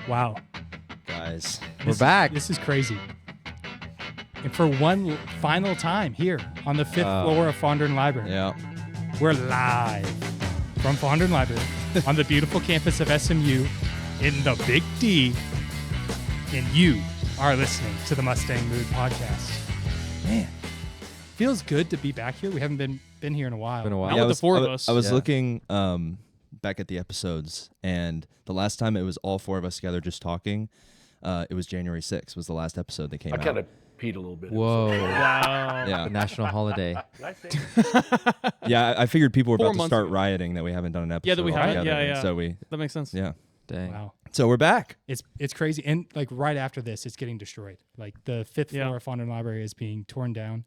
Wow. Guys, We're back. This is crazy. And for one final time here on the 5th floor of Fondren Library, yeah. we're live from Fondren Library on the beautiful campus of SMU in the Big D. And you are listening to the Mustang Mood podcast. Man, feels good to be back here. We haven't been here in a while. Been a while. Not with the four of us. I was Yeah. looking back at the episodes, and the last time it was all four of us together just talking, it was January 6th was the last episode that came out. I kind of peed a little bit. Whoa. Wow. Yeah. The national holiday. Did I say? Yeah, I figured people were 4 about to months start ago. rioting that we haven't done an episode. Yeah, that we all haven't. together, Yeah, and yeah. So we, That makes sense. yeah. Dang. Wow. So we're back. It's crazy. And like right after this, it's getting destroyed. Like the 5th Yeah. floor of Fondren Library is being torn down.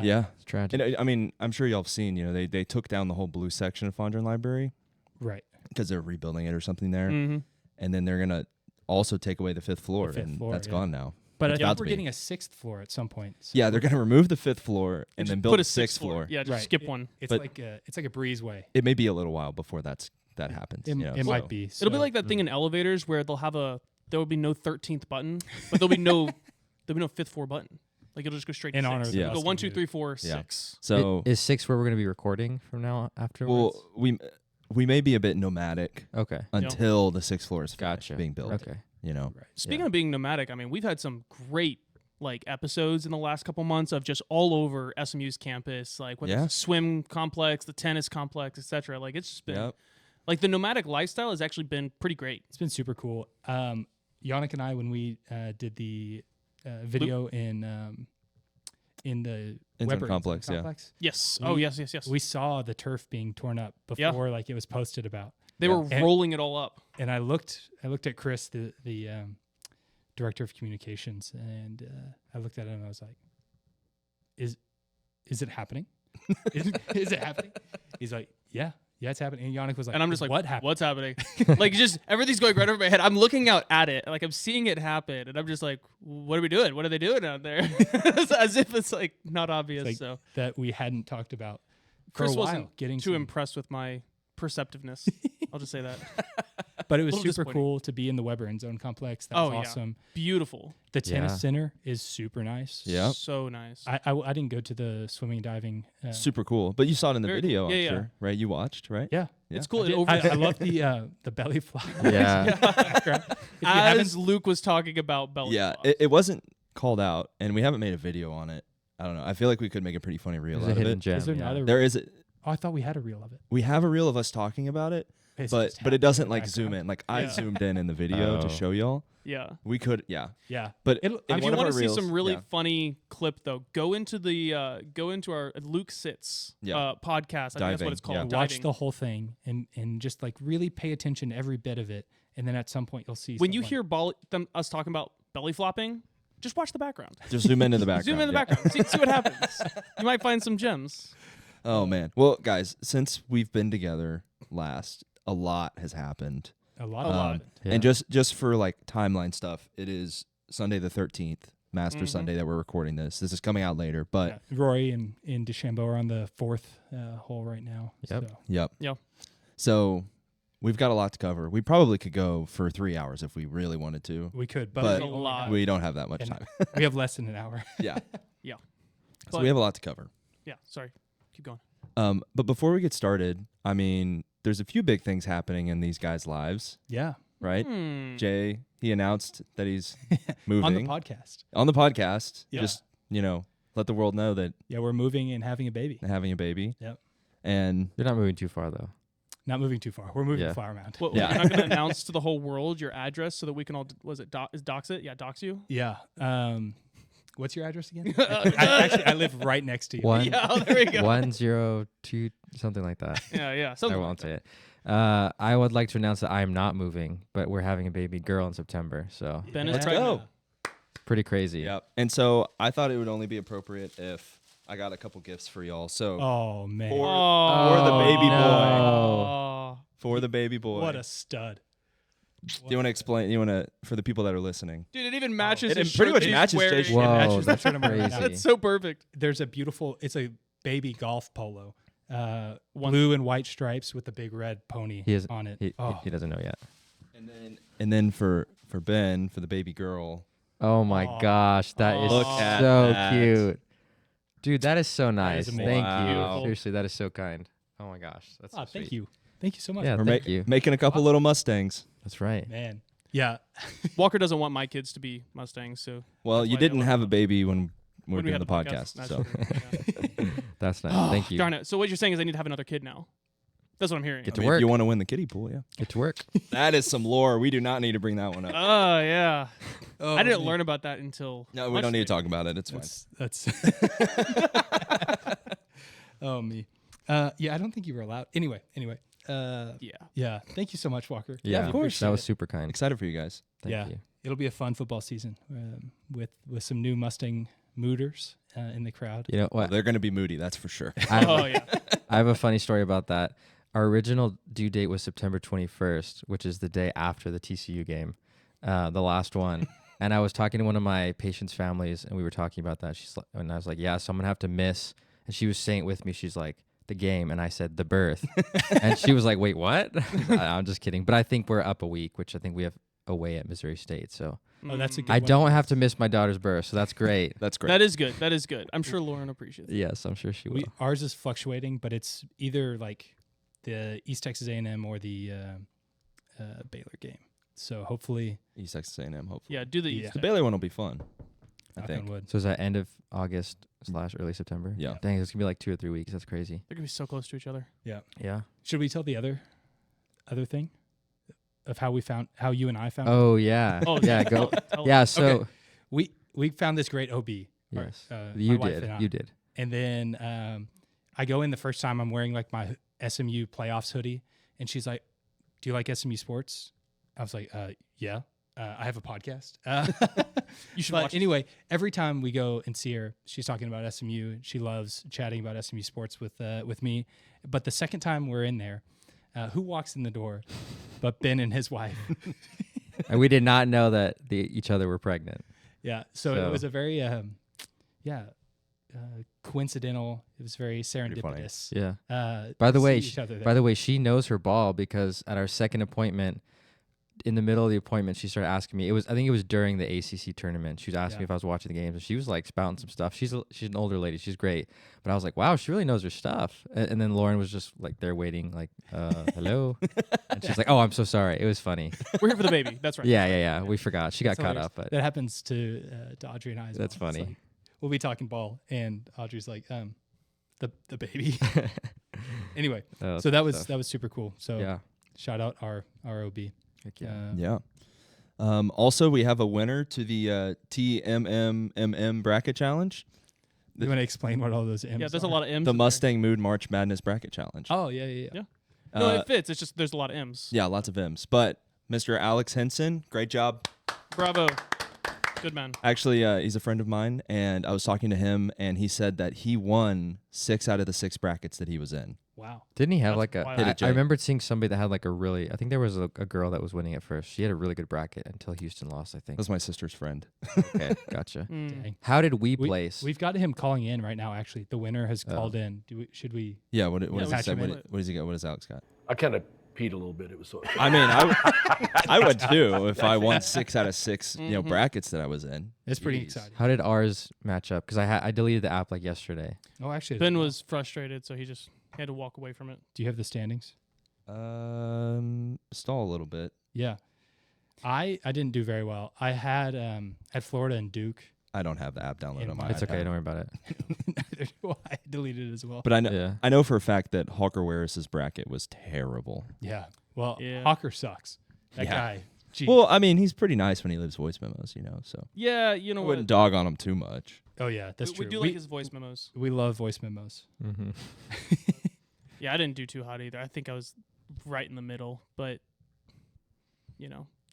Yeah. It's tragic. And I mean, I'm sure y'all have seen, they took down the whole blue section of Fondren Library Right. because they're rebuilding it or something there. Mm-hmm. And then they're going to also take away the 5th floor, fifth and floor, that's yeah. gone now. But I It's think about to we're be. getting a 6th floor at some point. So Yeah, they're going to remove the 5th floor and then build put a a 6th floor. Yeah, just Right. skip one. It's But- like a breezeway. It may be a little while before that happens. It, so- it might be. It'll be so- like that thing in elevators where there will be no 13th button, but there'll be no 5th floor button. Like it'll just go straight In to honor 6. of the It'll go Mustang 1, 2, mood. 3, 4, Yeah. 6. So, Is 6 where we're going to be recording from now afterwards? well, we may be a bit nomadic Okay. until the 6th floor is Gotcha. being built. Okay. Right. Speaking of being nomadic, I mean, we've had some great episodes in the last couple months of just all over SMU's campus, like whether Yeah. it's the swim complex, the tennis complex, etc. Like it's just been Yep. like the nomadic lifestyle has actually been pretty great. It's been super cool. Yonnic and I, when we did the video in the Inzone Weber complex, Inzone yeah. complex, Yes. We- yes. we saw the turf being torn up before like it was posted about. They Yeah. were And- rolling it all up. And I looked at Chris, the director of communications, and I looked at him and I was like, "Is it happening? is it happening?" He's like, "Yeah, it's happening." And Yonnic was like, And I'm just like, "What happened?" What's happening? Like just everything's going right over my head. I'm looking out at it, like I'm seeing it happen, and I'm just like, what are we doing? What are they doing out there? As if it's like not obvious. Like, so that we hadn't talked about for Chris a while. wasn't Getting too some- impressed with my perceptiveness. I'll just say that. But it was little super disappointing. cool to be in the Weber Inzone complex. That was Oh, yeah. awesome. Beautiful. The tennis Yeah. center is super nice. Yep. So nice. I didn't go to the swimming and diving. Super cool. But you saw it in the Very video, cool. I'm Yeah, yeah. sure, right? You watched, right? Yeah. It's cool. I, It did. over I love the belly flop. Yeah. If you haven't- as Luke was talking about belly Yeah, flops. it wasn't called out, and we haven't made a video on it. I don't know. I feel like we could make a pretty funny reel There's a out of hidden it. gem. Is there yeah. another- There is, Oh, I thought we had a reel of it. we have a reel of us talking about it, It's but just it happening doesn't in the like zoom background. in. Like I Yeah. zoomed in the video Oh. to show y'all. Yeah. We could, yeah. Yeah. But It'll- in I If one you of want our to see reels- some really yeah. funny clip, though, go into our Luke Sits Yeah. podcast. I think that's Diving, what it's called. yeah. Watch Diving. the whole thing and just like really pay attention to every bit of it, and then at some point you'll see. When you someone- hear us talking about belly flopping, just watch the background. Just zoom into the background. Zoom in the yeah. background. See what happens. You might find some gems. Oh man. Well, guys, since we've been together last, a lot has happened. a lot, A of lot. it. Yeah. And just for like timeline stuff, it is Sunday the 13th, Master Mhm. Sunday that we're recording this. This is coming out later, but Yeah. Roy and DeChambeau are on the 4th hole right now. Yep. So. yep. Yeah. So we've got a lot to cover. We probably could go for 3 hours if we really wanted to. We could, But- but There's a lot. We don't have that much And- time. we have less than an hour. Yeah. Yeah. So But- we have a lot to cover. Yeah. Sorry. Keep going. But before we get started, I mean, there's a few big things happening in these guys' lives, Yeah. right? Hmm. Jay, he announced that he's moving On the podcast. on the podcast. Yeah. Just, let the world know that Yeah, we're moving and having a baby. having a baby. Yep. And You're not moving too far, though. Not moving too far. We're moving Yeah. far amount. Well, Yeah. You're not going to announce to the whole world your address so that we can all, dox it? Yeah, dox you? Yeah. What's your address again? I live right next to you. One, Yeah, oh, there we go. 102, something like that. Yeah. I Something won't like say it. I would like to announce that I am not moving, but we're having a baby girl in September, so that. Ben is Let's pregnant. go. pretty crazy. yep. And so I thought it would only be appropriate if I got a couple gifts for y'all. So Oh man. For- Oh, the baby boy. Oh. for the baby boy, What a stud. do you want to explain? You want to for the people that are listening? Dude, it even matches It his pretty shirt much that he's matches wearing. Jay's Whoa, matches the that's shirt I'm wearing now. crazy. That's so perfect. There's it's a baby golf polo. Blue and white stripes with a big red pony He is- on it. He, oh, he doesn't know yet. And then for for Ben for the baby girl. Oh my Aw. gosh, that is Look at so that. cute. Dude, that is so nice. amazing. Thank Wow. you. Seriously, that is so kind. Oh my gosh, that's so Thank sweet. you. Thank you so much. Yeah, We're thank you. making a couple little Mustangs. That's right. Man. Yeah. Walker doesn't want my kids to be Mustangs, so Well, That's you why I didn't love have them. a baby when we were when we doing had the podcast. That's So true. Yeah. That's nice. Thank you. Darn it. So what you're saying is I need to have another kid now. That's what I'm hearing. Get I to mean, work. if you want to win the kiddie pool, yeah. Get to work. That is some lore. We do not need to bring that one up. Oh yeah. Oh, I didn't man. learn about that until. No, we much don't need to later. talk about it. It's fine. That's Oh me. Yeah, I don't think you were allowed. Anyway. Yeah. Yeah. Thank you so much, Walker. Yeah, of course. That was super kind. Excited for you guys. Thank Yeah. you. It'll be a fun football season with some new Mustang mooters in the crowd. You know Well, what? they're going to be moody, that's for sure. Oh yeah. I have a funny story about that. Our original due date was September 21st, which is the day after the TCU game, the last one. And I was talking to one of my patients' families, and we were talking about that. And I was like, "Yeah, so I'm gonna have to miss." And she was saying it with me. She's like, "The game," and I said, "The birth." And she was like, "Wait, what?" I'm just kidding. But I think we're up a week, which I think we have away at Missouri State. So Oh, that's a good I one. don't have to miss my daughter's birth, so that's great. That's great. That is good. That is good. I'm sure Lauren appreciates it. Yes, I'm sure she will. Ours is fluctuating, but it's either like the East Texas A&M or the Baylor game. So hopefully, East Texas A&M, hopefully. Yeah, do the Yeah. East The Tech. Baylor one will be fun, I knock on think. wood. So is that end of August / early September? Yeah. Dang, it's gonna be like 2 or 3 weeks. That's crazy. They're gonna be so close to each other. Yeah. Should we tell the other thing of how you and I found? Oh yeah. Oh yeah. tell- Go. tell- Yeah. So We found this great OB. yes, my you wife did. and I. You did. And then I go in the first time. I'm wearing like my SMU playoffs hoodie, and she's like, "Do you like SMU sports?" I was like, "Yeah." I have a podcast. You should But watch. anyway, every time we go and see her, she's talking about SMU. She loves chatting about SMU sports with me. But the second time we're in there, who walks in the door but Ben and his wife? And we did not know that each other were pregnant. Yeah. So So- it was a very, coincidental. It was very funny. serendipitous. Yeah. By the to way, see each other there. By the way, she knows her ball because at our second appointment, in the middle of the appointment, she started asking me. I think it was during the ACC tournament. She was asking me Yeah. if I was watching the games, and she was like spouting some stuff. She's an older lady. She's great, but I was like, wow, she really knows her stuff. And then Lauren was just like there waiting, like, hello, and she's like, oh, I'm so sorry. It was funny. We're here for the baby. That's right. Yeah. We forgot. She got That's caught hilarious. up, but That happens to Audrey and I as That's well. It's funny. like, we'll be talking ball, and Audrey's like, the baby. Anyway, oh, so that was stuff. super cool. So Yeah. shout out our OB. Heck yeah. Yeah. Also, we have a winner to the TMMMM bracket challenge. You want to explain what all those M's Yeah, there's are? a lot of M's. The in there. Mustang Mood March Madness bracket challenge. Oh, yeah. Yeah. No, Uh, it fits. It's just there's a lot of M's. yeah, lots of M's. But Mr. Alex Henson, great job. Bravo. Good man. Actually, he's a friend of mine, and I was talking to him, and he said that he won 6 out of the 6 brackets that he was in. Wow. Didn't he have That's like a? wild. Hit it, I Jay. remember seeing somebody that had like a really. I think there was a girl that was winning at first. She had a really good bracket until Houston lost. I think. That's my sister's friend. Okay, gotcha. Mm. Dang. How did we We- place? We've got him calling in right now, actually. The winner has Oh. called in. Should we? Yeah, what Yeah, does he patch say? him in. What does he got? What does Alex got? I kind of peed a little bit. It was so. I mean, I would too if I won 6 out of 6, Mhm. brackets that I was in. It's pretty Jeez. exciting. How did ours match up? Because I deleted the app like yesterday. Oh, actually. Ben was frustrated, so he just had to walk away from it. Do you have the standings? Stall a little bit. Yeah. I didn't do very well. I had at Florida and Duke. I don't have the app downloaded In on my my It's okay. iPad. Don't worry about it. Neither do I. Deleted it as well. But I know Yeah. I know for a fact that Hawker Waris's bracket was terrible. Yeah. Well, Yeah. Hawker sucks. That Yeah. guy. Gee. Well, I mean, he's pretty nice when he leaves voice memos, so Yeah, you know I what? wouldn't dog on him too much. oh, yeah. That's we true. do like his voice memos. we love voice memos. Mm-hmm. Yeah, I didn't do too hot either. I think I was right in the middle, but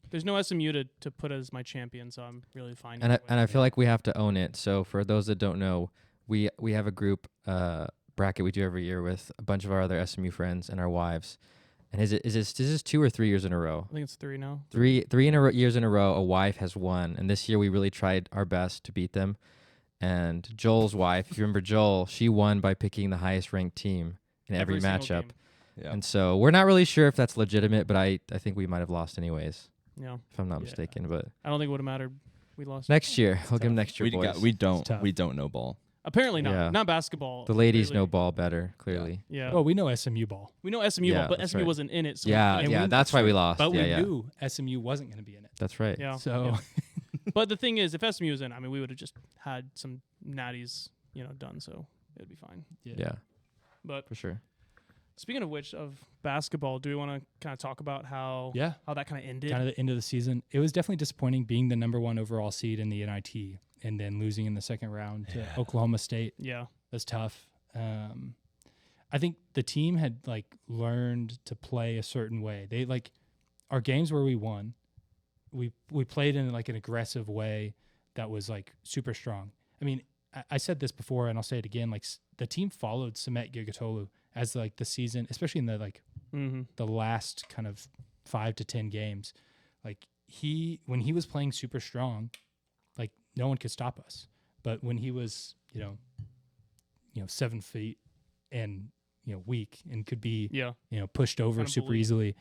there's no SMU to put as my champion, so I'm really fine. And either I way. feel like we have to own it. So for those that don't know, we have a group bracket we do every year with a bunch of our other SMU friends and our wives. And is this 2 or 3 years in a row? I think it's 3 now. Three years in a row, a wife has won. And this year we really tried our best to beat them. And Joel's wife, if you remember Joel, she won by picking the highest ranked team in every single matchup. game. Yeah. And so we're not really sure if that's legitimate, but I think we might have lost anyways. Yeah. if I'm not Yeah. mistaken. But I don't think it would have mattered. We lost. next year, we'll give him tough. next year, boys. We tough. don't know ball. Apparently not. Yeah. Not basketball. The ladies clearly. know ball better, clearly. Yeah. Oh, we know SMU ball, We know SMU, Yeah, ball, but that's SMU right. wasn't in it. So Yeah, and yeah, we- that's why we lost. but yeah, we yeah. knew SMU wasn't going to be in it. That's right. Yeah. So yeah. But the thing is, if SMU was in, I mean, we would have just had some natties, done. So it'd be fine. Yeah, But for sure. speaking of which, of basketball, do we want to kind of talk about how yeah, that kind of ended? kind of the end of the season. It was definitely disappointing being the number 1 overall seed in the NIT and then losing in the second round to Oklahoma State. Yeah. That's tough. I think the team had learned to play a certain way. They our games where we won, we played in an aggressive way that was super strong. I mean, I said this before and I'll say it again. The team followed Samet Gigatolu as the season, especially in the the last kind of 5 to 10 games. When he was playing super strong, no one could stop us. But when he was 7 feet and weak and could be pushed over Kinda super bullied. easily,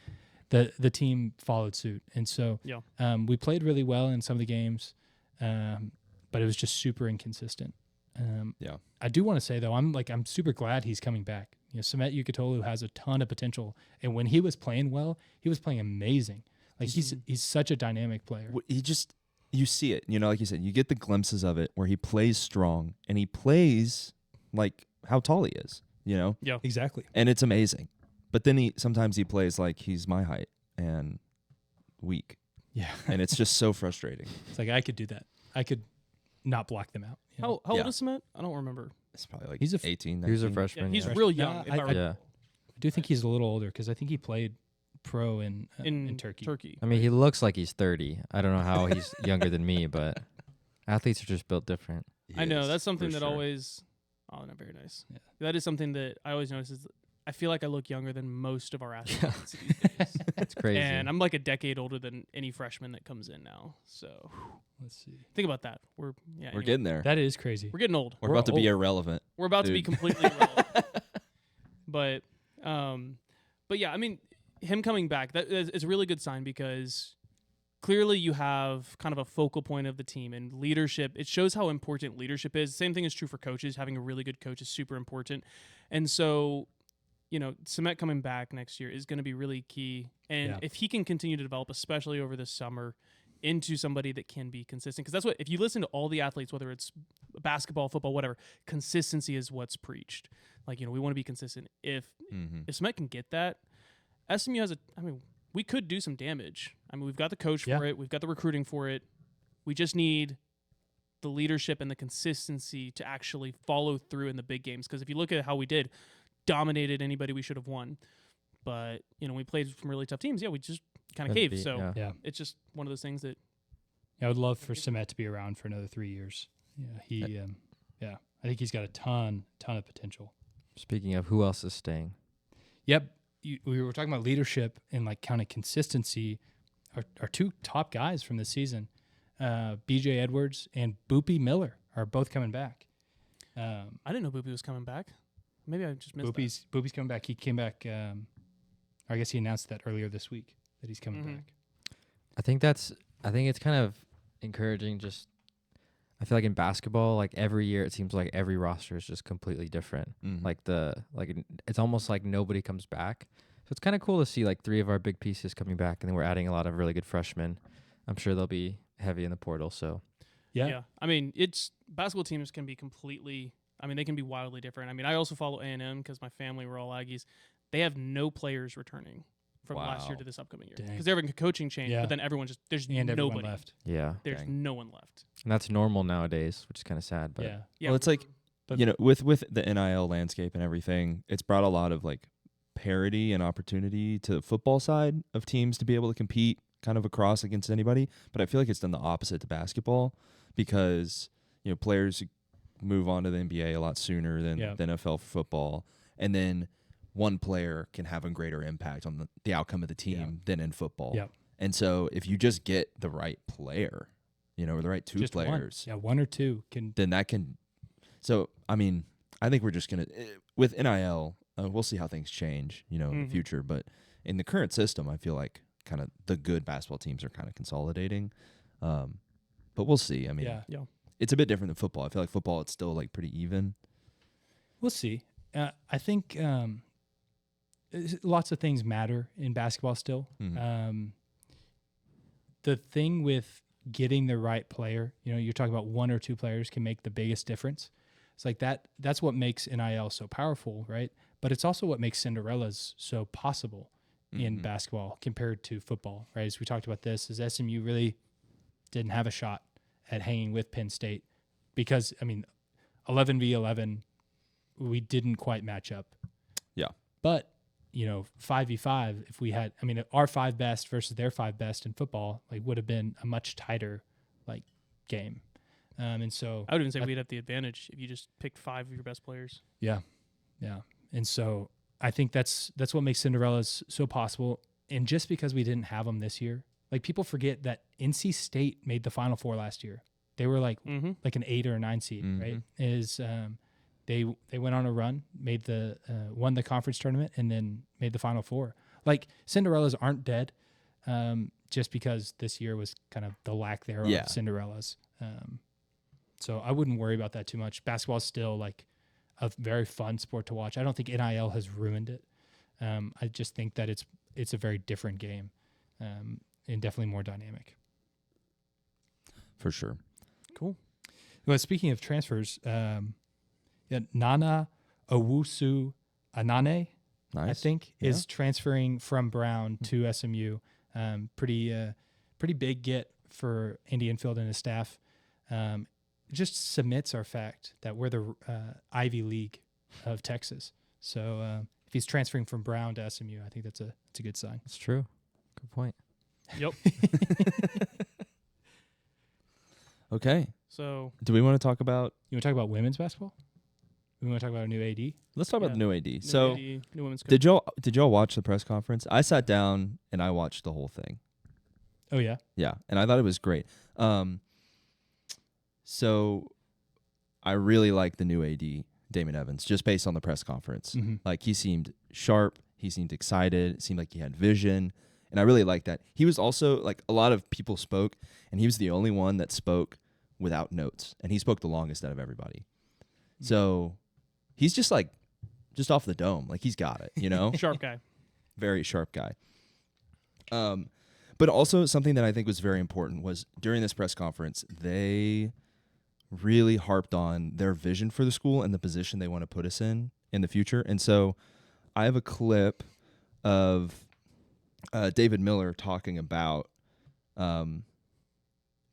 the team followed suit. And so Yeah. we played really well in some of the games, but it was just super inconsistent. Yeah. I do want to say though, I'm super glad he's coming back. Samet Yukatolu has a ton of potential, and when he was playing well, he was playing amazing. He's such a dynamic player. You see it, like you said, you get the glimpses of it where he plays strong and he plays like how tall he is, Yeah. Exactly. and it's amazing. But then sometimes he plays like he's my height and weak, Yeah. and it's just so frustrating. It's I could do that. I could not block them out. How old Yeah. is Cement? I don't remember. It's probably like He's a 18, He was a 19. freshman. Yeah, he's yeah. real No, young. if I- I remember. Yeah. I do think he's a little older because I think he played pro in Turkey. I mean, he looks like he's 30. I don't know how he's younger than me, but athletes are just built different. I know Yes, that's something for that sure. always. Oh, not very nice. Yeah. That is something that I always notice. Is I feel like I look younger than most of our athletes these days, It's crazy. and I'm like a decade older than any freshman that comes in now. So Let's see. think about that. We're We're getting there. That is crazy. we're getting old. We're we're about to be old. irrelevant. We're about to be Dude. completely irrelevant. But yeah, I mean, him coming back, that is a really good sign because clearly you have kind of a focal point of the team and leadership. It shows how important leadership is. Same thing is true for coaches. Having a really good coach is super important. And so, Cement coming back next year is going to be really key. And Yeah. if he can continue to develop, especially over this summer, into somebody that can be consistent, because that's what, if you listen to all the athletes, whether it's basketball, football, whatever, consistency is what's preached. We want to be consistent. If Cement can get that, SMU has we could do some damage. I mean, we've got the coach for it. We've got the recruiting for it. We just need the leadership and the consistency to actually follow through in the big games. Because if you look at how we did, dominated anybody we should have won. But, we played some really tough teams. Yeah, we just kind of Couldn't caved. beat, So yeah. Yeah. it's just one of those things that, I would love for Samet to be around for another 3 years. Yeah, I think he's got a ton of potential. Speaking of, who else is staying? Yep. We were talking about leadership and kind of consistency. Our 2 top guys from this season, BJ Edwards and Boopy Miller, are both coming back. I didn't know Boopy was coming back. Maybe I just missed Boopy's coming back. He came back. I guess he announced that earlier this week that he's coming back. I think it's kind of encouraging. I feel like in basketball, every year it seems like every roster is just completely different. It's almost like nobody comes back. So it's kind of cool to see 3 of our big pieces coming back, and then we're adding a lot of really good freshmen. I'm sure they'll be heavy in the portal. So Yeah. I mean, basketball teams can be completely, they can be wildly different. I mean, I also follow A&M because my family were all Aggies. They have no players returning from last year Wow. to this upcoming year Dang. because they're having a coaching change, Yeah. but then there's And everyone nobody. left. yeah, There's Dang. no one left. and that's normal nowadays, which is kind of sad. But Yeah. Yeah, Well, it's like, But- with the NIL landscape and everything, it's brought a lot of parity and opportunity to the football side of teams to be able to compete kind of across against anybody. But I feel like it's done the opposite to basketball because, players move on to the NBA a lot sooner than Yeah. the NFL for football. And then one player can have a greater impact on the outcome of the team Yeah. than in football. Yeah. And so if you just get the right player, or the right 2 Just players, one. Yeah, 1 or 2 can. then that can. So, I mean, I think we're just going to, with NIL, we'll see how things change, in the Mhm. future. But in the current system, I feel like kind of the good basketball teams are kind of consolidating. But we'll see. I mean, Yeah. it's a bit different than football. I feel like football, it's still like pretty even. We'll see. I think lots of things matter in basketball still. Mhm. The thing with getting the right player, you're talking about 1 or 2 players can make the biggest difference. It's like that's what makes NIL so powerful, right? But it's also what makes Cinderellas so possible in basketball compared to football, right? As we talked about this, as SMU really didn't have a shot at hanging with Penn State because, 11v11, we didn't quite match up. Yeah. But, 5v5, if we had, our 5 best versus their 5 best in football, would have been a much tighter, game. And so I would even say we'd have the advantage if you just picked 5 of your best players. Yeah. And so I think that's what makes Cinderellas so possible. And just because we didn't have them this year, people forget that NC State made the Final Four last year. They were like an 8 or a 9 seed, right? They went on a run, won the conference tournament, and then made the Final Four. Cinderellas aren't dead, just because this year was kind of the lack thereof of Cinderellas. So I wouldn't worry about that too much. Basketball is still a very fun sport to watch. I don't think NIL has ruined it. I just think that it's a very different game, and definitely more dynamic. For sure. Cool. Well, speaking of transfers, Nana Owusu Anane, Nice. I think, is transferring from Brown to SMU. Pretty big get for Andy Enfield and his staff. Just cements our fact that we're the Ivy League of Texas. So if he's transferring from Brown to SMU, I think that's a good sign. It's true. Good point. Yep. Okay. So Do we want to talk about? You want to talk about women's basketball? We want to talk about our new AD? Let's talk about the new AD. new So AD, new women's coach. did y'all watch the press conference? I sat down and I watched the whole thing. Oh, yeah? Yeah, and I thought it was great. So I really like the new AD, Damon Evans, just based on the press conference. Mm-hmm. He seemed sharp, he seemed excited, it seemed like he had vision, and I really liked that. He was also, a lot of people spoke, and he was the only one that spoke without notes, and he spoke the longest out of everybody. So he's just off the dome. He's got it, Sharp guy. Very sharp guy. But also something that I think was very important was during this press conference, they really harped on their vision for the school and the position they want to put us in the future. And so I have a clip of David Miller talking about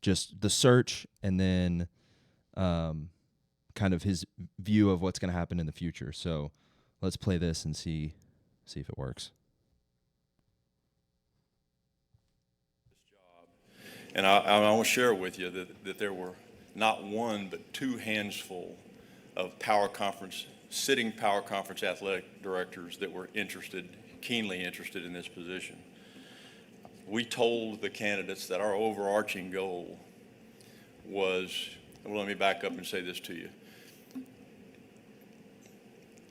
just the search and then kind of his view of what's going to happen in the future. So let's play this and see if it works. And I want to share with you that there were not one but 2 handsful of sitting power conference athletic directors that were keenly interested in this position. We told the candidates that our overarching goal was, well, let me back up and say this to you.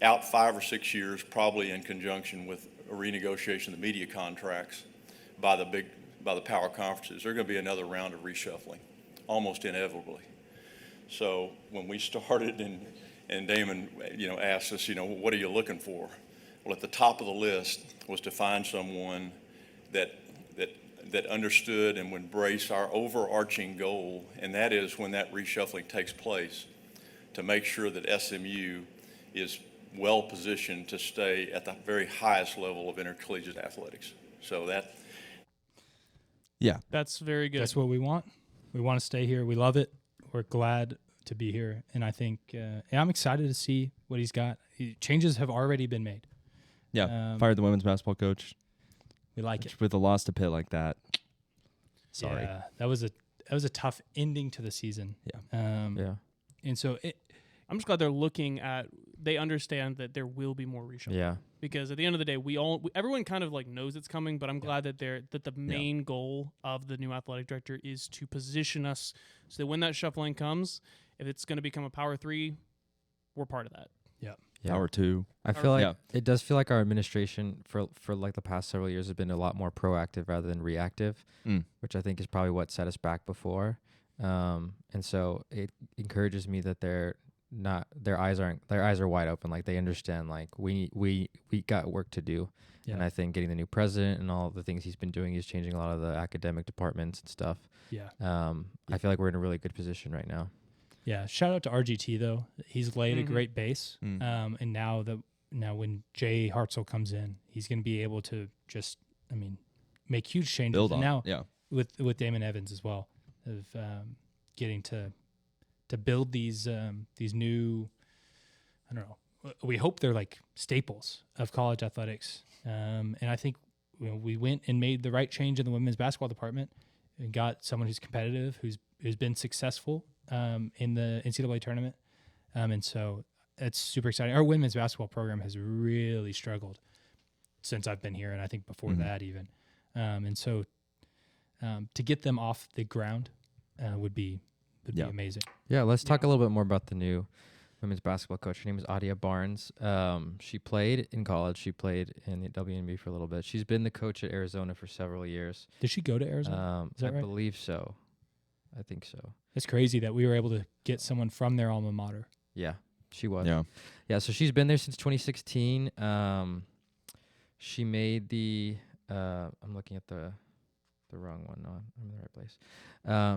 Out 5 or 6 years, probably in conjunction with a renegotiation of the media contracts by the power conferences, there's going to be another round of reshuffling, almost inevitably. So when we started and Damon, asked us, what are you looking for? Well, at the top of the list was to find someone that understood and would embrace our overarching goal, and that is when that reshuffling takes place, to make sure that SMU is well positioned to stay at the very highest level of intercollegiate athletics. So that. Yeah. That's very good. That's what we want. We want to stay here. We love it. We're glad to be here. And I think I'm excited to see what he's got. Changes have already been made. Yeah. Fired the women's basketball coach. We like it. With a loss to Pitt like that. Sorry. Yeah, that was a tough ending to the season. Yeah. Yeah. And so I'm just glad they understand that there will be more reshuffling. Yeah. Because at the end of the day, everyone kind of knows it's coming, but I'm glad that the main goal of the new athletic director is to position us so that when that shuffling comes, if it's going to become a power 3, we're part of that. Yeah. Power 2. I feel like Yeah. it does feel like our administration for like the past several years has been a lot more proactive rather than reactive, which I think is probably what set us back before. And so it encourages me that their eyes are wide open. Like they understand like we got work to do. Yeah. And I think getting the new president and all the things he's been doing, he's changing a lot of the academic departments and stuff. Yeah. I feel like we're in a really good position right now. Yeah. Shout out to RGT though. He's laid a Mhm. great base. And now when Jay Hartzell comes in, he's going to be able to just, make huge changes. Build on And now it. Yeah. with Damon Evans as well, of getting to build these new, I don't know. We hope they're like staples of college athletics. And I think we went and made the right change in the women's basketball department and got someone who's competitive, who's been successful in the NCAA tournament. And so it's super exciting. Our women's basketball program has really struggled since I've been here, and I think before that even. And so to get them off the ground would be amazing. Yeah, let's talk a little bit more about the new women's basketball coach. Her name is Adia Barnes. She played in college. She played in the WNBA for a little bit. She's been the coach at Arizona for several years. Did she go to Arizona? Is that I right? believe so. I think so. It's crazy that we were able to get someone from their alma mater. Yeah, she was. Yeah. Yeah, so she's been there since 2016. She made the I'm looking at the wrong one. No, I'm in the right place.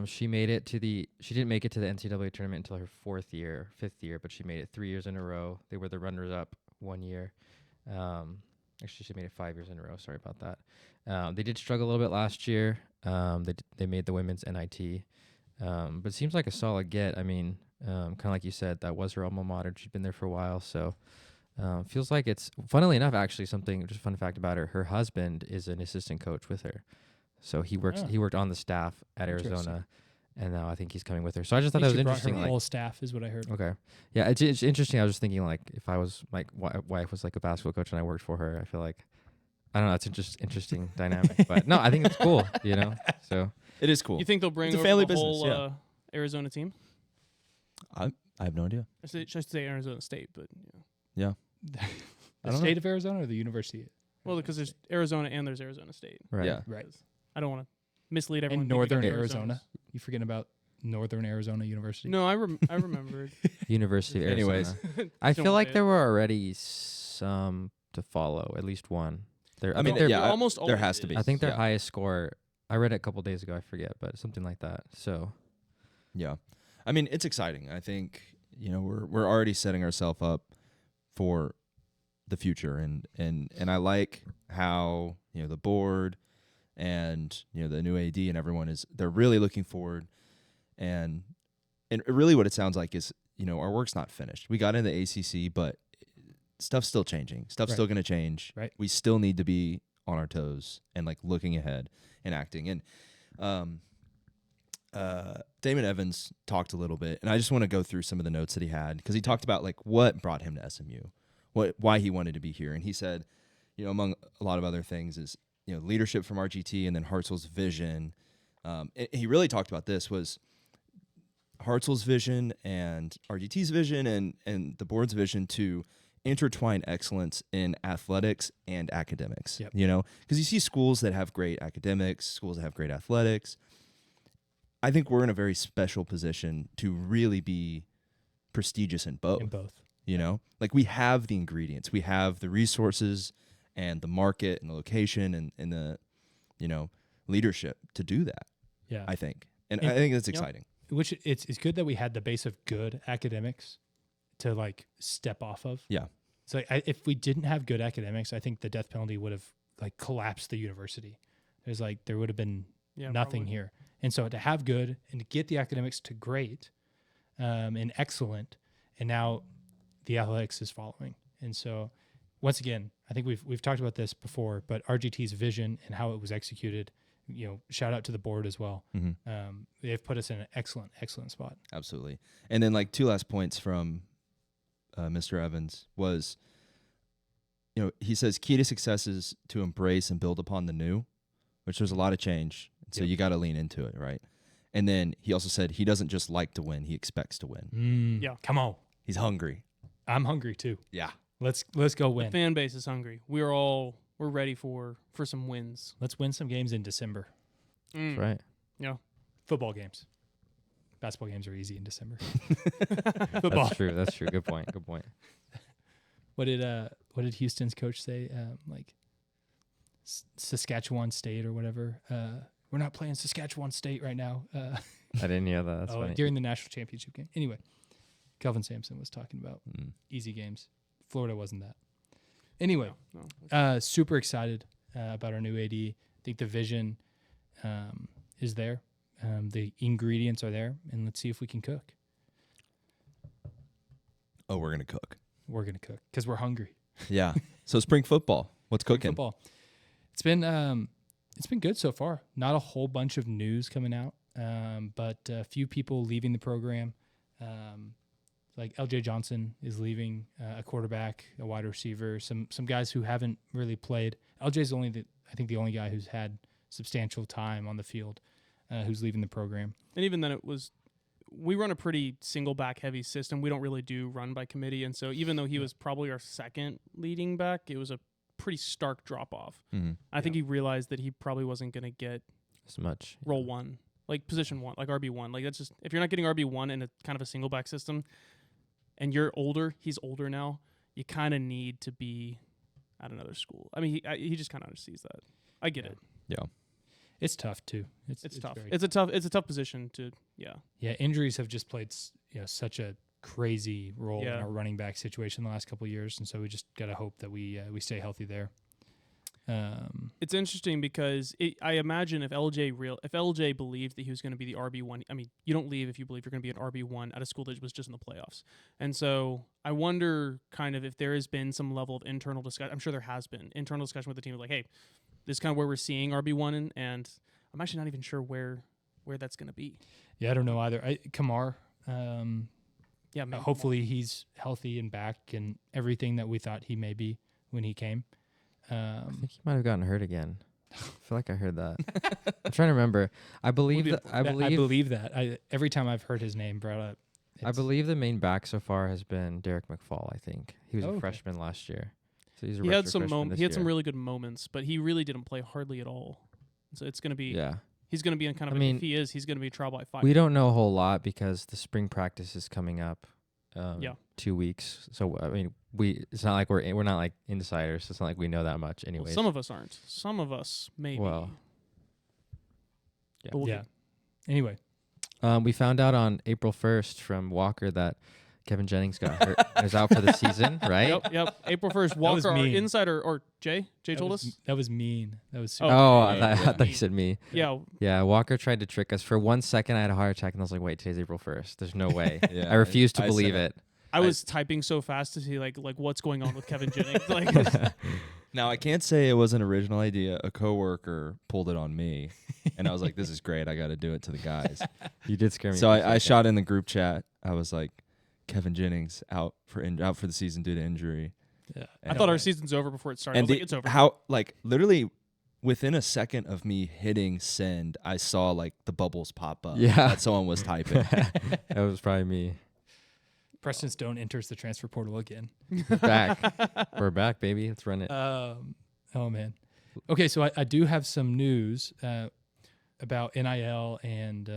She didn't make it to the NCAA tournament until her fifth year, but she made it 3 years in a row. They were the runners-up 1 year. Actually, she made it 5 years in a row. Sorry about that. They did struggle a little bit last year. They made the women's NIT. But it seems like a solid get. I mean, kind of like you said, that was her alma mater. She'd been there for a while, so feels like it's, funnily enough, actually something, just a fun fact about her. Her husband is an assistant coach with her, so he worked on the staff at Arizona, and now I think he's coming with her. So I just thought that was interesting. Her whole staff is what I heard. Okay, yeah, it's interesting. I was just thinking, like, if I was like wife was like a basketball coach and I worked for her, I feel like, I don't know, it's just interesting dynamic. But no, I think it's cool. So. It is cool. You think they'll bring It's a over family the business, whole Arizona team? I have no idea. I should say Arizona State, but Yeah. The state of Arizona or the university? well, because there's Arizona and there's Arizona State. Right. Yeah. Right. I don't want to mislead everyone. And thinking Northern it's Arizona. You forgetting about Northern Arizona University? No, I remembered. University of Arizona. Anyways. I Don't feel like say there it. were already some to follow, at least one. I mean, they're, yeah, almost there always has to be. I think their Yeah. highest score, I read it a couple days ago, I forget, but something like that. So, Yeah. I mean, it's exciting. I think, we're already setting ourselves up for the future, and I like how, the board and, the new AD and everyone they're really looking forward, and really what it sounds like is, our work's not finished. We got into the ACC, but stuff's still changing. Stuff's still going to change. Right. We still need to be on our toes and like looking ahead and acting. And Damon Evans talked a little bit, and I just want to go through some of the notes that he had, because he talked about like what brought him to SMU, why he wanted to be here. And he said, among a lot of other things is, leadership from RGT and then Hartzell's vision. He really talked about this was Hartzell's vision and RGT's vision and the board's vision to intertwine excellence in athletics and academics. Yep. Because you see schools that have great academics, schools that have great athletics. I think we're in a very special position to really be prestigious in both. Like we have the ingredients, we have the resources and the market and the location and the, leadership to do that. Yeah. I think. And I think that's exciting. Which it's good that we had the base of good academics to like step off of. Yeah. So if we didn't have good academics, I think the death penalty would have like collapsed the university. There would have been nothing probably. here. And so to have good and to get the academics to great and excellent, and now the athletics is following. And so once again, I think we've talked about this before, but RGT's vision and how it was executed, shout out to the board as well. Mm-hmm. They've put us in an excellent spot. Absolutely. And then like two last points from Mr. Evans was, he says key to success is to embrace and build upon the new, which there's a lot of change. So you got to lean into it, right? And then he also said he doesn't just like to win, he expects to win. Yeah. Come on. He's hungry. I'm hungry too. Yeah. Let's go The win. fan base is hungry. We're ready for some wins. Let's win some games in December. That's right. Yeah. Football games. Basketball games are easy in December. Football. That's true. That's true. Good point. Good point. What did Houston's coach say? Saskatchewan State or whatever. We're not playing Saskatchewan State right now. I didn't hear that. That's funny. During the national championship game. Anyway, Kelvin Sampson was talking about easy games. Florida wasn't that. Anyway, No. super excited about our new AD. I think the vision is there. The ingredients are there, and let's see if we can cook. Oh, we're gonna cook. We're gonna cook because we're hungry. Yeah. So spring football. What's cooking? Football. It's been good so far. Not a whole bunch of news coming out, but a few people leaving the program. Like LJ Johnson is leaving, a quarterback, a wide receiver, some guys who haven't really played. LJ's I think the only guy who's had substantial time on the field, who's leaving the program. And even then, we run a pretty single back heavy system. We don't really do run by committee, and so even though he was probably our second leading back, it was a pretty stark drop off. Mm-hmm. I think he realized that he probably wasn't going to get As much. role one, like position one, like RB1. Like that's just, if you're not getting RB1 in a kind of a single back system, and you're older, he's older now, you kind of need to be at another school. I mean, he just kind of understands that. I get it. Yeah. It's tough too. It's tough. very It's a tough position to. Yeah. Yeah, injuries have just played such a crazy role in Yeah. our running back situation the last couple of years, and so we just gotta hope that we stay healthy there. It's interesting because I imagine if LJ believed that he was going to be the RB1, I mean, you don't leave if you believe you're going to be an RB1 at a school that was just in the playoffs. And so I wonder kind of if there has been some level of internal discussion. I'm sure there has been internal discussion with the team, like, hey, this is kind of where we're seeing RB1, and I'm actually not even sure where that's going to be. Yeah, I don't know either. Kamar, Yeah, maybe hopefully he's healthy and back and everything that we thought he may be when he came. I think he might have gotten hurt again. I feel like I heard that. I'm trying to remember. I believe that. I believe that. Every time I've heard his name brought up, I believe the main back so far has been Derek McFall. I think he was a okay. freshman last year, so he's a he had redshirt some freshman this he had some year. really good moments, but he really didn't play hardly at all. So it's going to be Yeah, he's going to be in kind of if he is, he's going to be trial by fire. we don't know a whole lot because the spring practice is coming up. Yeah. 2 weeks. So I mean, it's not like we're not like insiders. It's not like we know that much, anyways. Well, some of us aren't. Some of us maybe. Well, But we'll yeah. Anyway, we found out on April 1st from Walker that Kevin Jennings got hurt. Is out for the season, right? Yep. April 1st, was Walker, our mean. insider, or Jay that told was, us. that was mean. That was super Oh, yeah, I thought you said me. Yeah, Yeah, Walker tried to trick us. For 1 second, I had a heart attack, and I was like, wait, today's April 1st. There's no way. Yeah, I refuse to I believe said- it. I was typing so fast to see like what's going on with Kevin Jennings. Like, Now I can't say it was an original idea. A coworker pulled it on me, and I was like, "This is great. I got to do it to the guys." You did scare me. So for a I second. shot in the group chat. I was like, "Kevin Jennings out for the season due to injury." Yeah. I thought our season's over before it started. I And was like, it's over. how literally within a second of me hitting send, I saw like the bubbles pop up. Yeah. that someone was typing. That was probably me. Preston Stone enters the transfer portal again. Back. We're back, baby. Let's run it. Oh man. Okay, so I do have some news about NIL and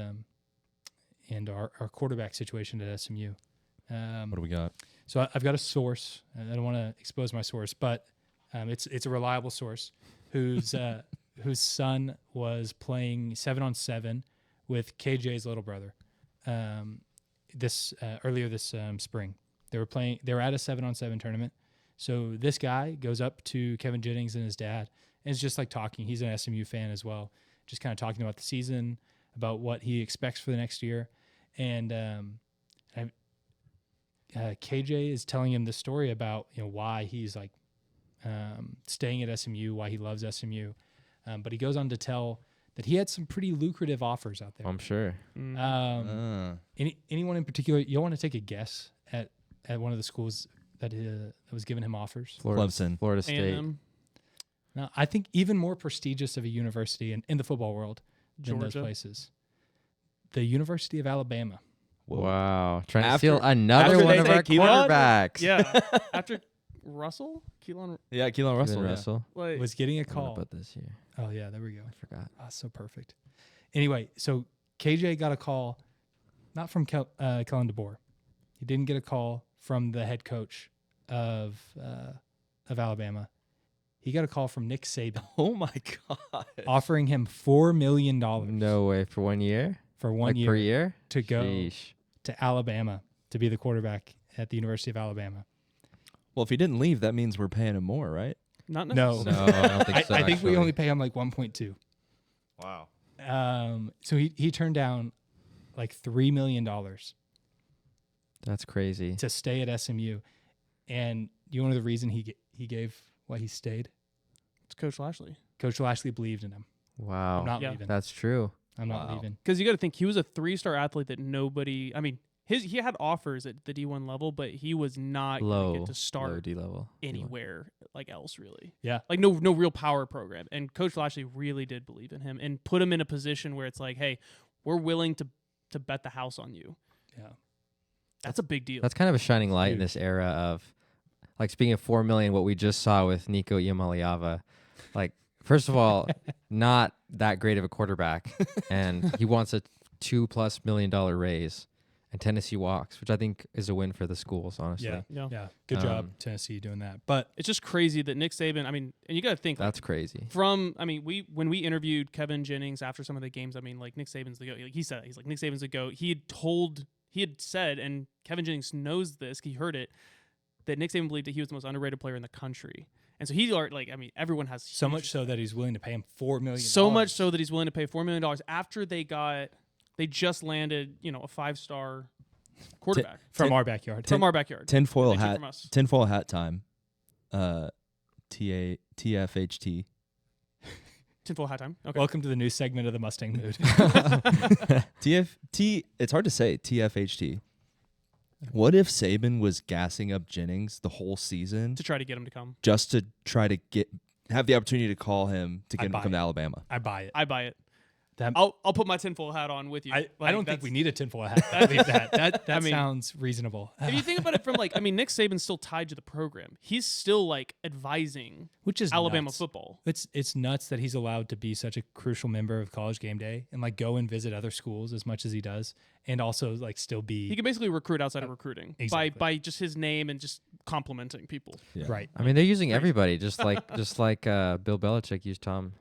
our quarterback situation at SMU. What do we got? So I've got a source. I don't want to expose my source, but it's a reliable source whose son was playing 7-on-7 with KJ's little brother. Earlier this spring, they were at a 7-on-7 tournament. So this guy goes up to Kevin Jennings and his dad, and is just like talking. He's an SMU fan as well, just kind of talking about the season, about what he expects for the next year, and KJ is telling him the story about why he's like staying at SMU, why he loves SMU, but he goes on to tell that he had some pretty lucrative offers out there. I'm sure. Anyone in particular? You want to take a guess at one of the schools that was giving him offers? Clemson. Florida State. A&M, No, I think even more prestigious of a university in the football world than those Georgia. places. The University of Alabama. Whoa. Wow. Trying to After- steal another after one they of our take Keelan? quarterbacks. Yeah. After Russell, Keelan, Yeah, Keelan Keelan Russell. yeah. Russell. like Was getting a I'm gonna call. put this here. Oh yeah, there we go. I forgot. Ah, so perfect. Anyway, so KJ got a call, not from Kellen DeBoer. He didn't get a call from the head coach of Alabama. He got a call from Nick Saban Oh my god. offering him $4 million No way for 1 year? for one Like year per year? to go Sheesh. to Alabama to be the quarterback at the University of Alabama. Well, if he didn't leave, that means we're paying him more, right? not No. necessarily. No, I don't think I so. think we actually. only pay him like 1.2. Wow. So he turned down like $3 million That's crazy. to stay at SMU, and you know the reason he gave why he stayed? It's Coach Lashley. Coach Lashley believed in him. Wow. I'm not Yeah. leaving. That's true. I'm not Wow. leaving. Because you got to think he was a 3-star athlete that nobody. I mean, he had offers at the D1 level, but he was not going Low. to get to Low start D level. anywhere like else really. Yeah. Like no real power program. And Coach Lashley really did believe in him and put him in a position where it's like, hey, we're willing to bet the house on you. Yeah. That's a big deal. That's kind of a shining light in Huge. this era of, like, speaking of 4 million, what we just saw with Nico Iamaleava. Like, first of all, not that great of a quarterback, and he wants a $2+ million raise, and Tennessee walks, which I think is a win for the schools, honestly. Yeah. Yeah. Yeah. Good job, Um, Tennessee, doing that. But It's just crazy that Nick Saban, I mean, and you got to think That's crazy. when we interviewed Kevin Jennings after some of the games, I mean, like Nick Saban's the GOAT. Like he said, he's like Nick Saban's the GOAT. He had said, and Kevin Jennings knows this, he heard it, that Nick Saban believed that he was the most underrated player in the country. And so everyone has so huge- much so that he's willing to pay him $4 million. so much so that he's willing to pay $4 million after they just landed, a 5-star quarterback from our backyard. from our backyard. Tinfoil They took hat. from us. Tinfoil hat time. TFHT. Tinfoil hat time. Okay. Welcome to the new segment of the Mustang Mood. TFT. It's hard to say. TFHT. What if Saban was gassing up Jennings the whole season to try to get him to come. just to try to have the opportunity to call him to I get him to buy come to it. Alabama? I buy it. I buy it. That- I'll put my tinfoil hat on with you. I Like, don't think that's- we need a tinfoil hat. I believe that. That I mean, sounds reasonable. If you think about it from Nick Saban's still tied to the program. He's still advising Which is Alabama nuts. football. It's nuts that he's allowed to be such a crucial member of College Game Day and go and visit other schools as much as he does, and also still be He can basically recruit outside of recruiting exactly. by just his name and just complimenting people. Yeah. right. I mean, they're using everybody, just like Bill Belichick used Tom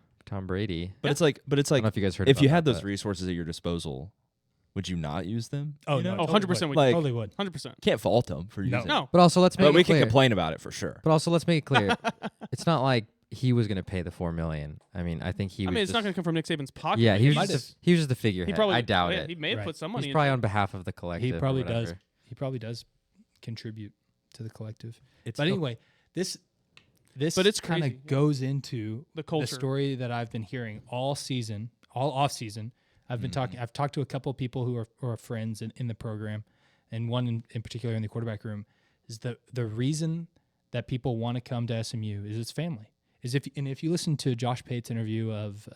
Brady. But it's I like don't know if you guys heard if about you had that, those resources at your disposal, would you not use them? Oh You no, know? Oh, 100% would. Like- totally would. 100%. Can't fault them for No. using. No. But also, let's make But we it clear. can complain about it for sure. But also, let's make it clear. It's not like he was going to pay the $4 million. I mean, I think he was. It's not just- going to come from Nick Saban's pocket. Yeah, he was He's- just he was just the figurehead. he probably I doubt yeah, it. He may have Right. put some money He's into probably it. on behalf of the collective. He or probably does. whatever. He probably does contribute to the collective. It's But anyway, this But it's kind crazy, of yeah. goes into The culture. story that I've been hearing all season, all off season. I've been talking. I've talked to a couple of people who are friends in the program, and one in particular in the quarterback room is the reason that people want to come to SMU is its family. Is if you listen to Josh Pate's interview of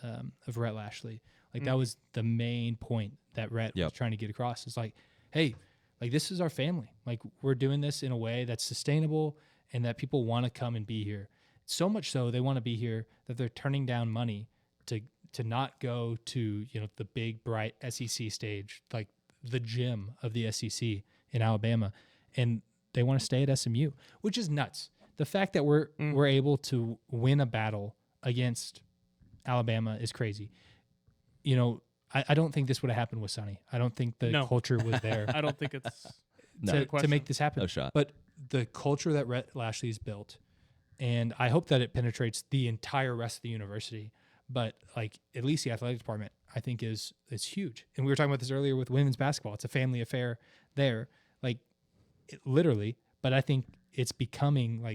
Rhett Lashley, that was the main point that Rhett was trying to get across. It's like, hey, this is our family. We're doing this in a way that's sustainable and that people want to come and be here. So much so they want to be here that they're turning down money to not go to the big bright SEC stage, the gym of the SEC in Alabama, and they want to stay at SMU, which is nuts. The fact that we're able to win a battle against Alabama is crazy. I don't think this would have happened with Sonny. I don't think the No. culture was there I don't think it's No. to make this happen. No shot. But the culture that Rhett Lashley's built, and I hope that it penetrates the entire rest of the university. But at least the athletic department, I think is huge. And we were talking about this earlier with women's basketball. It's a family affair there, literally. But I think it's becoming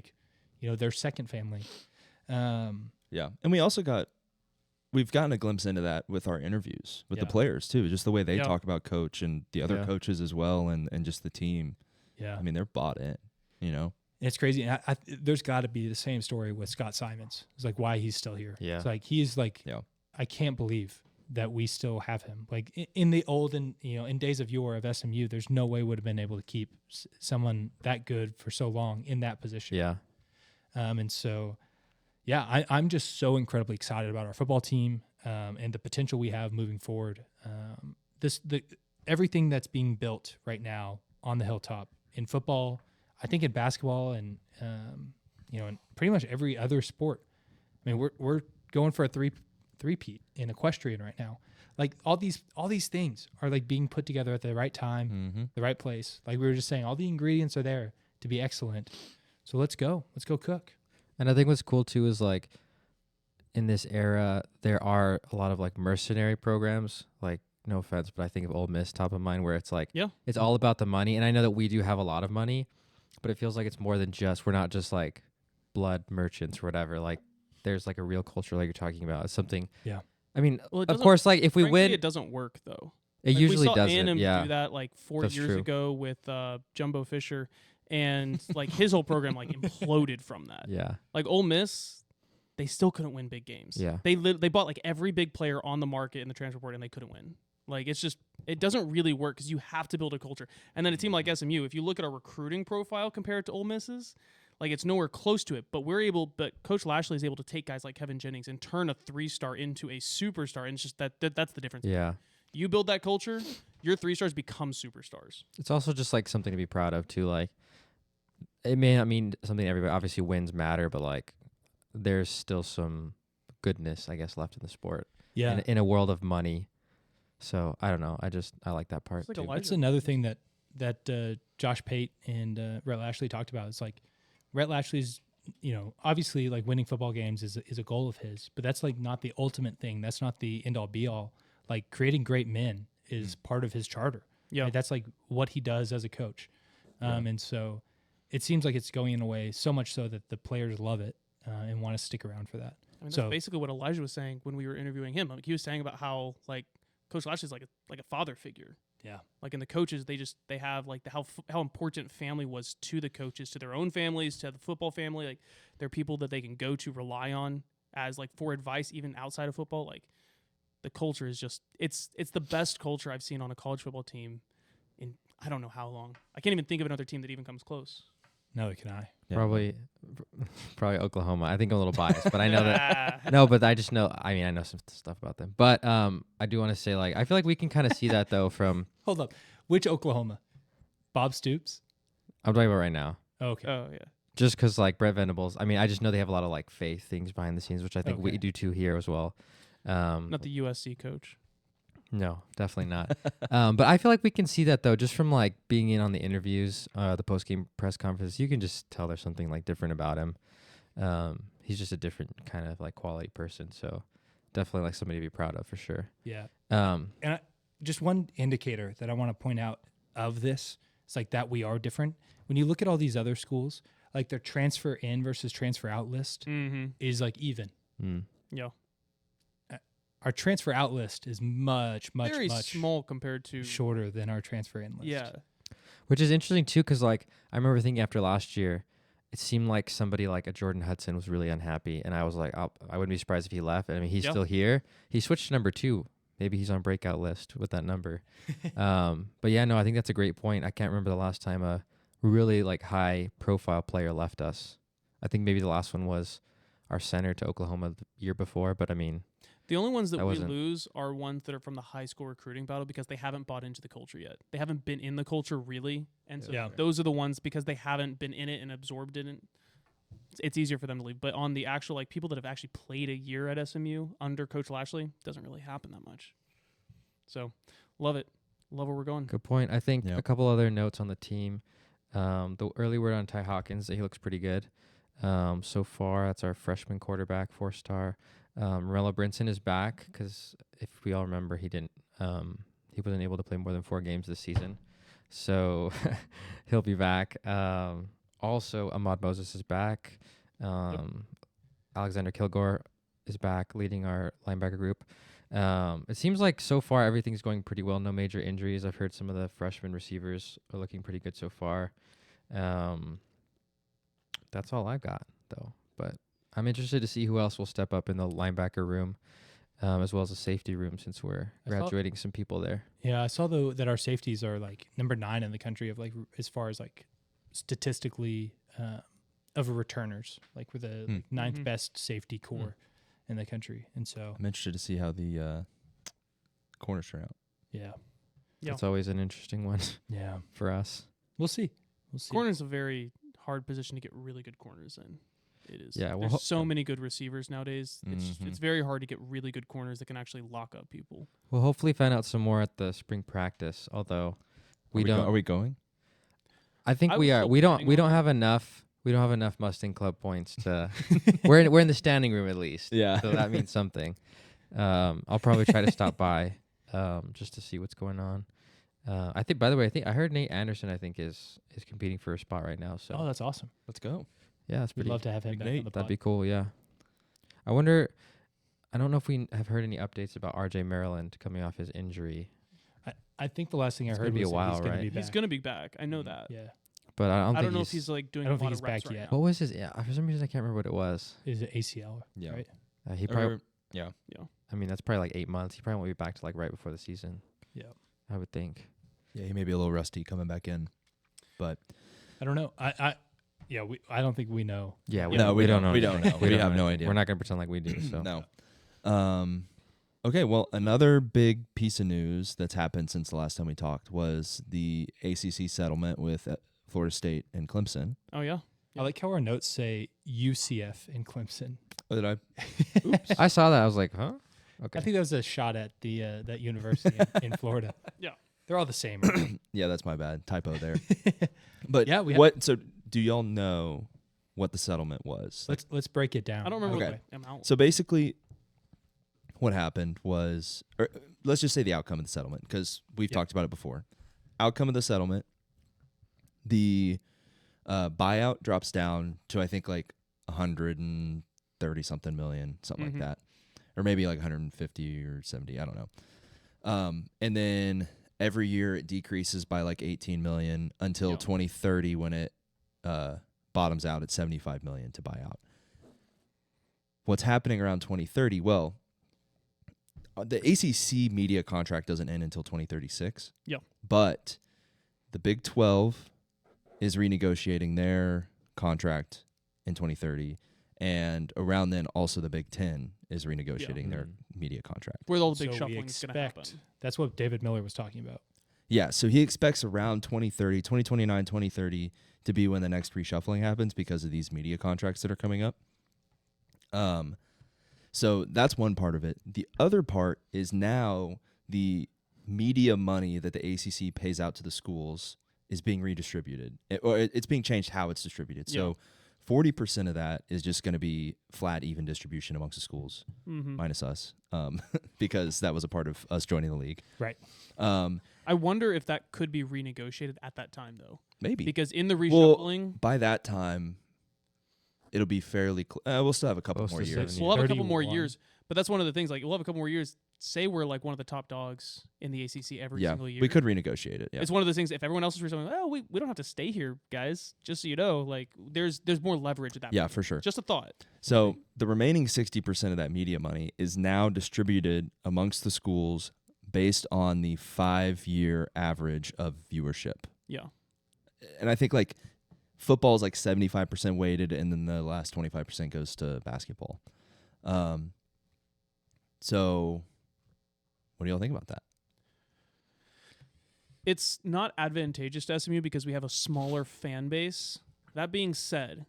their second family. Yeah. And we've gotten a glimpse into that with our interviews with the Yeah. players too, just the way they Yeah. talk about coach and the other Yeah. coaches as well, and just the team. Yeah, I mean, they're bought in, it's crazy. And there's got to be the same story with Scott Simons. It's why he's still here. Yeah. It's he's Yeah. I can't believe that we still have him. Like in the olden, in days of yore of SMU, there's no way would have been able to keep someone that good for so long in that position. Yeah. And so, yeah, I'm just so incredibly excited about our football team and the potential we have moving forward. Everything that's being built right now on the hilltop in football, I think in basketball and in pretty much every other sport. I mean, we're going for a three-peat in equestrian right now. Like all these things are like being put together at the right time, the right place. Like we were just saying, all the ingredients are there to be excellent. So let's go cook. And I think what's cool too is like in this era, there are a lot of like mercenary programs, like no offense, but I think of Ole Miss top of mind where it's like, it's all about the money. And I know that we do have a lot of money, but it feels like it's more than we're not just like blood merchants or whatever. Like there's like a real culture like you're talking about. It's something. Yeah. I mean, Well, of course, like if we frankly, win, it doesn't work though. it Like, usually we saw doesn't. A&M Yeah. do that like 4 That's years true. ago with Jumbo Fisher, and like his whole program like imploded from that. Yeah. Like Ole Miss, they still couldn't win big games. Yeah. They bought like every big player on the market in the transfer portal, and they couldn't win. Like it doesn't really work because you have to build a culture. And then a team like SMU, if you look at our recruiting profile compared to Ole Miss's, like it's nowhere close to it. But Coach Lashley is able to take guys like Kevin Jennings and turn a 3-star into a superstar. And it's just that's the difference. Yeah. You build that culture, your 3-stars become superstars. It's also just like something to be proud of too. Like it may not mean something everybody obviously wins matter, but like there's still some goodness, I guess, left in the sport. Yeah. In a world of money. So I don't know. I like that part It's like too. Elijah. That's another thing that Josh Pate and Rhett Lashley talked about. It's like Rhett Lashley's, obviously like winning football games is a goal of his, but that's like not the ultimate thing. That's not the end all be all. Like creating great men is part of his charter. Yeah. Like, that's like what he does as a coach. And so it seems like it's going in a way so much so that the players love it and want to stick around for that. I mean, that's So- basically what Elijah was saying when we were interviewing him. Like, he was saying about how like Coach Lashley's like a father figure. Yeah. Like in the coaches, they have like how important family was to the coaches, to their own families, to the football family. Like they're people that they can go to rely on as like for advice, even outside of football. Like the culture is just it's the best culture I've seen on a college football team in I don't know how long. I can't even think of another team that even comes close. Neither can I. Yeah. Probably Oklahoma. I think I'm a little biased, but I know that. No, but I just know. I mean, I know some stuff about them. But I do want to say, like, I feel like we can kind of see that though from. Hold up. Which Oklahoma? Bob Stoops? I'm talking about right now. Okay. Oh yeah. Just because like Brett Venables. I mean, I just know they have a lot of like faith things behind the scenes, which I think we Okay. do too here as well. Not the USC coach. No, definitely not. But I feel like we can see that though, just from like being in on the interviews, the post game press conference. You can just tell there's something like different about him. He's just a different kind of like quality person. So definitely like somebody to be proud of for sure. Yeah. Um, And just one indicator that I want to point out of this, it's like that we are different. When you look at all these other schools, like their transfer in versus transfer out list Mm-hmm. is like even. Yeah. Our transfer out list is much Very small compared to shorter than our transfer in list. Yeah. Which is interesting too, because like I remember thinking after last year, it seemed like somebody like a Jordan Hudson was really unhappy, and I was like, I wouldn't be surprised if he left. I mean, he's still here. He switched to number 2. Maybe he's on breakout list with that number. But yeah, no, I think that's a great point. I can't remember the last time a really like high profile player left us. I think maybe the last one was our center to Oklahoma the year before. But I mean, The only ones that That we wasn't- lose are ones that are from the high school recruiting battle because they haven't bought into the culture yet. They haven't been in the culture really. And so Yeah. those are the ones because they haven't been in it and absorbed it. It's easier for them to leave. But on the actual like people that have actually played a year at SMU under Coach Lashley, doesn't really happen that much. So love it. Love where we're going. good point. I think Yep. a couple other notes on the team. The early word on Ty Hawkins that he looks pretty good. So far, that's our freshman quarterback, 4-star. Morello Brinson is back because if we all remember, he wasn't able to play more than 4 games this season. So he'll be back. Also, Ahmad Moses is back. Alexander Kilgore is back leading our linebacker group. It seems like so far everything's going pretty well. No major injuries. I've heard some of the freshman receivers are looking pretty good so far. That's all I've got, though. But I'm interested to see who else will step up in the linebacker room. as well as a safety room since we're I saw- graduating some people there. Yeah, I saw though that our safeties are like number 9 in the country of like as far as like statistically of returners. Like we're the like, ninth Mhm. best safety core in the country, and so I'm interested to see how the corners turn out. yeah, Yeah. It's always an interesting one yeah, for us. we'll see. We'll see. Corner's a very hard position to get really good corners in. It is. Yeah, well, There's ho- so many good receivers nowadays. Mhm. It's very hard to get really good corners that can actually lock up people. We'll hopefully find out some more at the spring practice. Although we don't. Are we going? I think I we was are. still We don't. planning We on don't it. have enough. We don't have enough Mustang Club points to. we're in the standing room at least. Yeah. So that means something. I'll probably try to stop by, just to see what's going on. I think. By the way, I heard Nate Anderson. I think is competing for a spot right now. So Oh, that's awesome. Let's go. yeah, it's We'd pretty. love to have him Big back Nate. on the That'd pod. be cool. Yeah. I wonder. I don't know if we have heard any updates about RJ Maryland coming off his injury, I think the last thing It's I gonna heard be a was that while, he's going right? to be back. He's going to be back. I know that. Yeah, but I don't I think don't know if he's. he's like doing I don't a think lot he's of reps back right yet. now. What was his? Yeah, for some reason I can't remember what it was. is it ACL? Yeah. Right. He probably. Or- yeah. I mean, that's probably like 8 months. He probably won't be back to like right before the season. Yeah. I would think. Yeah, he may be a little rusty coming back in, but I don't know. I don't think we know. Yeah, No, we don't. know. We don't anything. know. We don't have no anything. idea. We're not gonna pretend like we do. So no. Okay, well, another big piece of news that's happened since the last time we talked was the ACC settlement with Florida State and Clemson. Oh, yeah? I like how our notes say UCF in Clemson. Oh, did I? I saw that. I was like, huh? Okay. I think that was a shot at the that university in Florida. Yeah. They're all the same. Right? Yeah, that's my bad. Typo there. But Yeah, we what? So, do y'all know what the settlement was? Let's break it down. I don't remember Okay. the amount. So basically, what happened was, or let's just say the outcome of the settlement, because we've Yep. talked about it before. Outcome of the settlement, the buyout drops down to I think like 130 something million, something Mhm. like that, or maybe like 150 or 70. I don't know. And then every year it decreases by like 18 million until Yeah. 2030 when it bottoms out at 75 million to buy out. What's happening around 2030? Well, the ACC media contract doesn't end until 2036. Yeah. But the Big 12 is renegotiating their contract in 2030. And around then, also the Big 10 is renegotiating their media contract. Where all the big So we shuffling is going to happen. expect that's what David Miller was talking about. Yeah, so he expects around 2030, 2029, 2030 to be when the next reshuffling happens because of these media contracts that are coming up. So that's one part of it. The other part is now the media money that the ACC pays out to the schools is being redistributed, it's being changed how it's distributed. So 40% of that is just going to be flat, even distribution amongst the schools, minus us, because that was a part of us joining the league. Right. I wonder if that could be renegotiated at that time, though. Maybe. Because in the Well, reshuffling, by that time, it'll be fairly. We'll still have a couple Close more to years. 70. we'll have a couple more 31. years. But that's one of the things. Like, we'll have a couple more years. Say we're like one of the top dogs in the ACC every Yeah, single year. we could renegotiate it. Yeah, It's one of those things. If everyone else is reshuffling, oh, we don't have to stay here, guys. Just so you know, like there's more leverage at that. yeah, point. for sure. Just a thought. So the remaining 60% of that media money is now distributed amongst the schools based on the 5-year average of viewership. Yeah. And I think like football is like 75% weighted, and then the last 25% goes to basketball. So what do y'all think about that? It's not advantageous to SMU because we have a smaller fan base. That being said,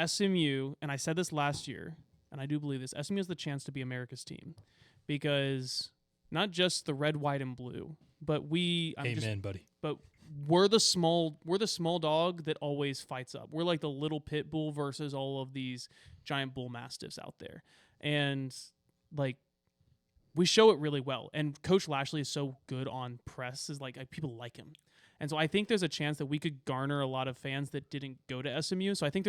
SMU, and I said this last year, and I do believe this, SMU has the chance to be America's team because not just the red, white, and blue, but Amen, buddy. but we're the small dog that always fights up. We're like the little pit bull versus all of these giant bull mastiffs out there. And like we show it really well. And Coach Lashley is so good on press, is like people like him. And so I think there's a chance that we could garner a lot of fans that didn't go to SMU. So I think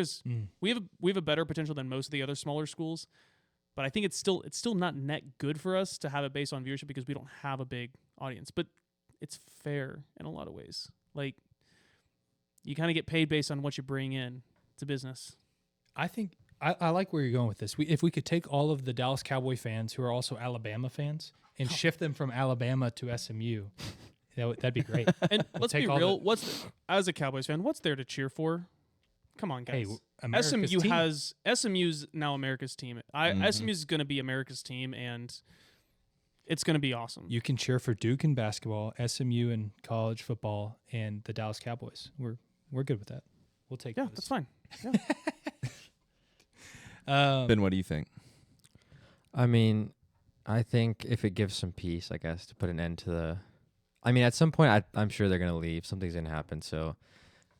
we have a better potential than most of the other smaller schools. But I think it's still not net good for us to have it based on viewership because we don't have a big audience. But it's fair in a lot of ways. Like you kind of get paid based on what you bring in. It's a business. I think I like where you're going with this. If we could take all of the Dallas Cowboy fans who are also Alabama fans and shift them from Alabama to SMU, that'd be great. And let's be take all real. As a Cowboys fan, what's there to cheer for? Come on, guys. Hey, America's team. SMU's now America's team. SMU's is going to be America's team, and it's going to be awesome. You can cheer for Duke in basketball, SMU in college football, and the Dallas Cowboys. We're good with that. We'll take Yeah, those. that's fine. Yeah. Ben, what do you think? I mean, I think if it gives some peace, I guess, to put an end to the. I mean, at some point, I'm sure they're going to leave. Something's going to happen. So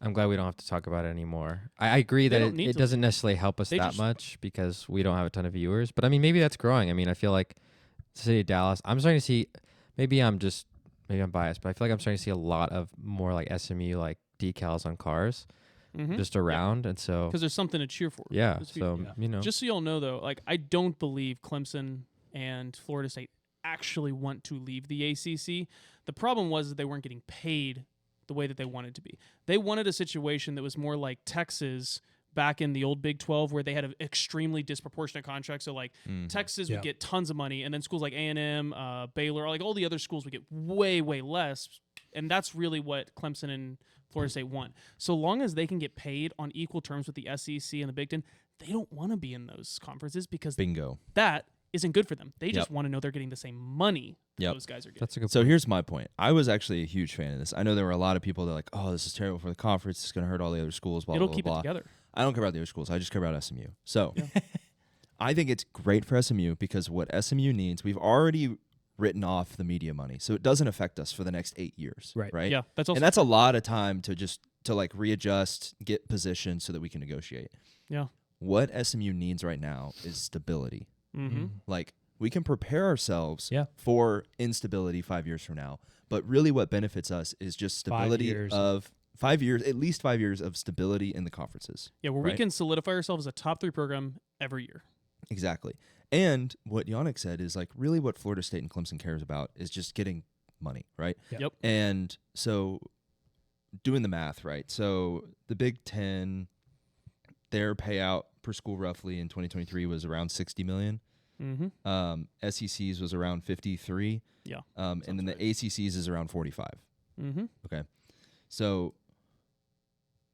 I'm glad we don't have to talk about it anymore. I agree They that don't need it to doesn't necessarily help us They that just- much because we don't have a ton of viewers. But I mean, maybe that's growing. I mean, I feel like the city of Dallas, I'm starting to see, maybe I'm biased, but I feel like I'm starting to see a lot of more like SMU like decals on cars just around. And so, Because there's something to cheer for. yeah. Let's be- So, you know. Just so y'all know, though, like I don't believe Clemson and Florida State actually want to leave the ACC. The problem was that they weren't getting paid the way that they wanted to be. They wanted a situation that was more like Texas back in the old Big 12, where they had an extremely disproportionate contract. So like Texas Yeah. would get tons of money, and then schools like A&M, Baylor, like all the other schools would get way, way less. And that's really what Clemson and Florida State want. So long as they can get paid on equal terms with the SEC and the Big Ten, they don't want to be in those conferences because Bingo. that isn't good for them. They just Yep. want to know they're getting the same money that Yep. those guys are getting. That's a good So here's my point. I was actually a huge fan of this. I know there were a lot of people that are like, oh, this is terrible for the conference. It's going to hurt all the other schools, blah, It'll blah, keep blah. it together. I don't care about the other schools. I just care about SMU. So I think it's great for SMU because what SMU needs, we've already written off the media money. So it doesn't affect us for the next 8 years. Right. Right. Yeah, that's also And that's a lot of time to like readjust, get positioned so that we can negotiate. yeah. What SMU needs right now is stability. Mm-hmm. Like we can prepare ourselves Yeah. for instability 5 years from now, but really what benefits us is just stability years. of 5 years, at least 5 years of stability in the conferences. Yeah, where we Right. can solidify ourselves as a top 3 program every year. Exactly. And what Yonnic said is like really what Florida State and Clemson cares about is just getting money, right? Yep. And so doing the math, right? So the Big Ten, their payout per school roughly in 2023 was around 60 million. Mm-hmm. SEC's was around 53. Yeah. And then the ACC's is around 45. Mm-hmm. Okay. So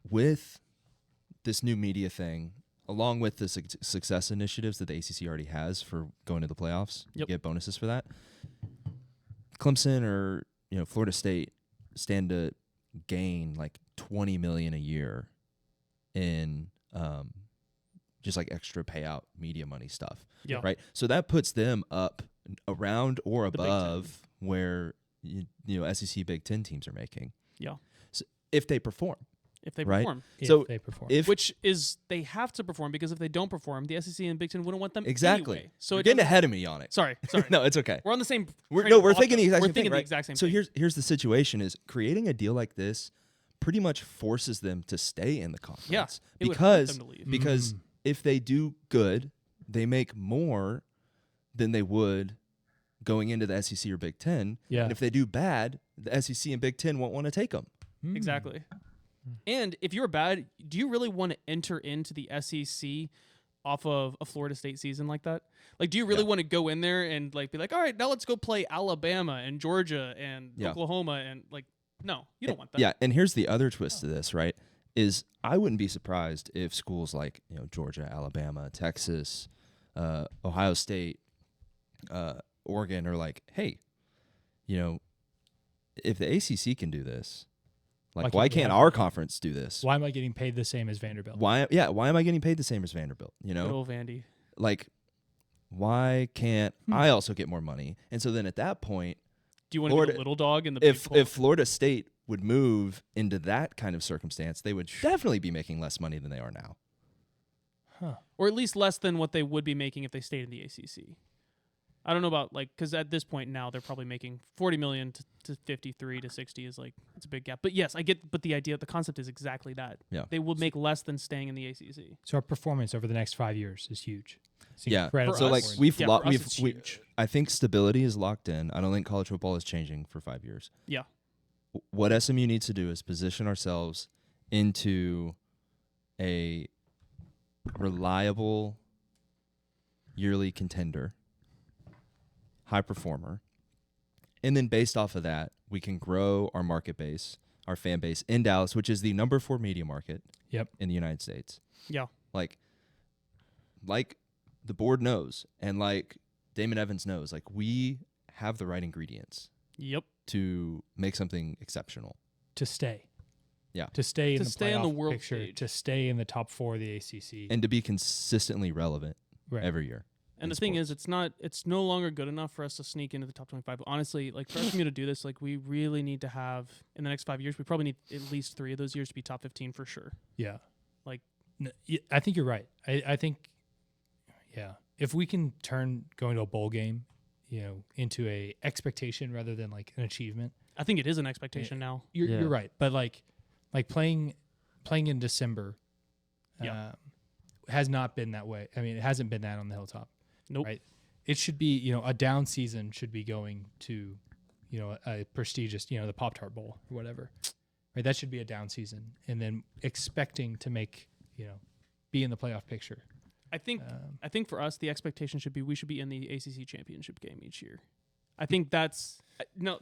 with this new media thing, along with the success initiatives that the ACC already has for going to the playoffs, you Yep. get bonuses for that. Clemson or Florida State stand to gain like 20 million a year in just like extra payout media money stuff. Yeah. Right. So that puts them up around or The Big Ten. above where SEC Big Ten teams are making. Yeah. So if they perform. If they Right. perform. So If they perform. Which is they have to perform, because if they don't perform, the SEC and Big Ten wouldn't want them exactly. anyway. So you're it getting doesn't- ahead of me on it. Sorry. No, it's okay. We're on the same. We're train of thought, thinking the though. exact We're same thinking thing, the right? exact same So thing. here's the situation: is creating a deal like this pretty much forces them to stay in the conference. Yeah, it would hurt because them to leave. because if they do good, they make more than they would going into the SEC or Big Ten. Yeah. And if they do bad, the SEC and Big Ten won't want to take them. Exactly. And if you're bad, do you really want to enter into the SEC off of a Florida State season like that? Like, do you really want to go in there and like be like, all right, now let's go play Alabama and Georgia and Yeah. Oklahoma, and like, no, you don't want that. Yeah, and here's the other twist to this, right? Is I wouldn't be surprised if schools like Georgia, Alabama, Texas, Ohio State, Oregon are like, hey, if the ACC can do this, like why can't our conference do this? Why am I getting paid the same as Vanderbilt? Why am I getting paid the same as Vanderbilt? Good old Vandy. Like why can't I also get more money? And so then at that point, Do you want to be Florida- the little dog in the if Big 12? if Florida State would move into that kind of circumstance, they would definitely be making less money than they are now. Or at least less than what they would be making if they stayed in the ACC. I don't know about because at this point now they're probably making 40 million to 53 to 60 is like, it's a big gap. But yes, I get. But the concept is exactly that. Yeah. They will make less than staying in the ACC. So our performance over the next 5 years is huge. It's Yeah. incredibly For So us- like important. we've Yeah, lo- for us we've it's we, huge. I think stability is locked in. I don't think college football is changing for 5 years. Yeah. What SMU needs to do is position ourselves into a reliable yearly contender, high performer. And then based off of that, we can grow our market base, our fan base in Dallas, which is the number 4 media market in the United States. Yeah. Like the board knows, and like Damon Evans knows, like we have the right ingredients Yep. to make something exceptional. To stay. Yeah. To stay in To the stay on the playoff world picture, stage. to stay in the top 4 of the ACC. And to be consistently relevant Right. every year. And in the thing sports. is, it's no longer good enough for us to sneak into the top 25. Honestly, like for SMU to do this, like we really need to have in the next 5 years, we probably need at least 3 of those years to be top 15 for sure. Yeah. Like- I think you're right. I think, yeah, if we can turn going to a bowl game, into a expectation rather than like an achievement, I think it is an expectation now. you're right. But like playing in December, Yeah. has not been that way. I mean, it hasn't been that on the Hilltop. Nope. Right. It should be, a down season should be going to, a prestigious, the Pop-Tart Bowl or whatever. Right. That should be a down season, and then expecting to make, be in the playoff picture. I think for us, the expectation should be we should be in the ACC championship game each year. I think that's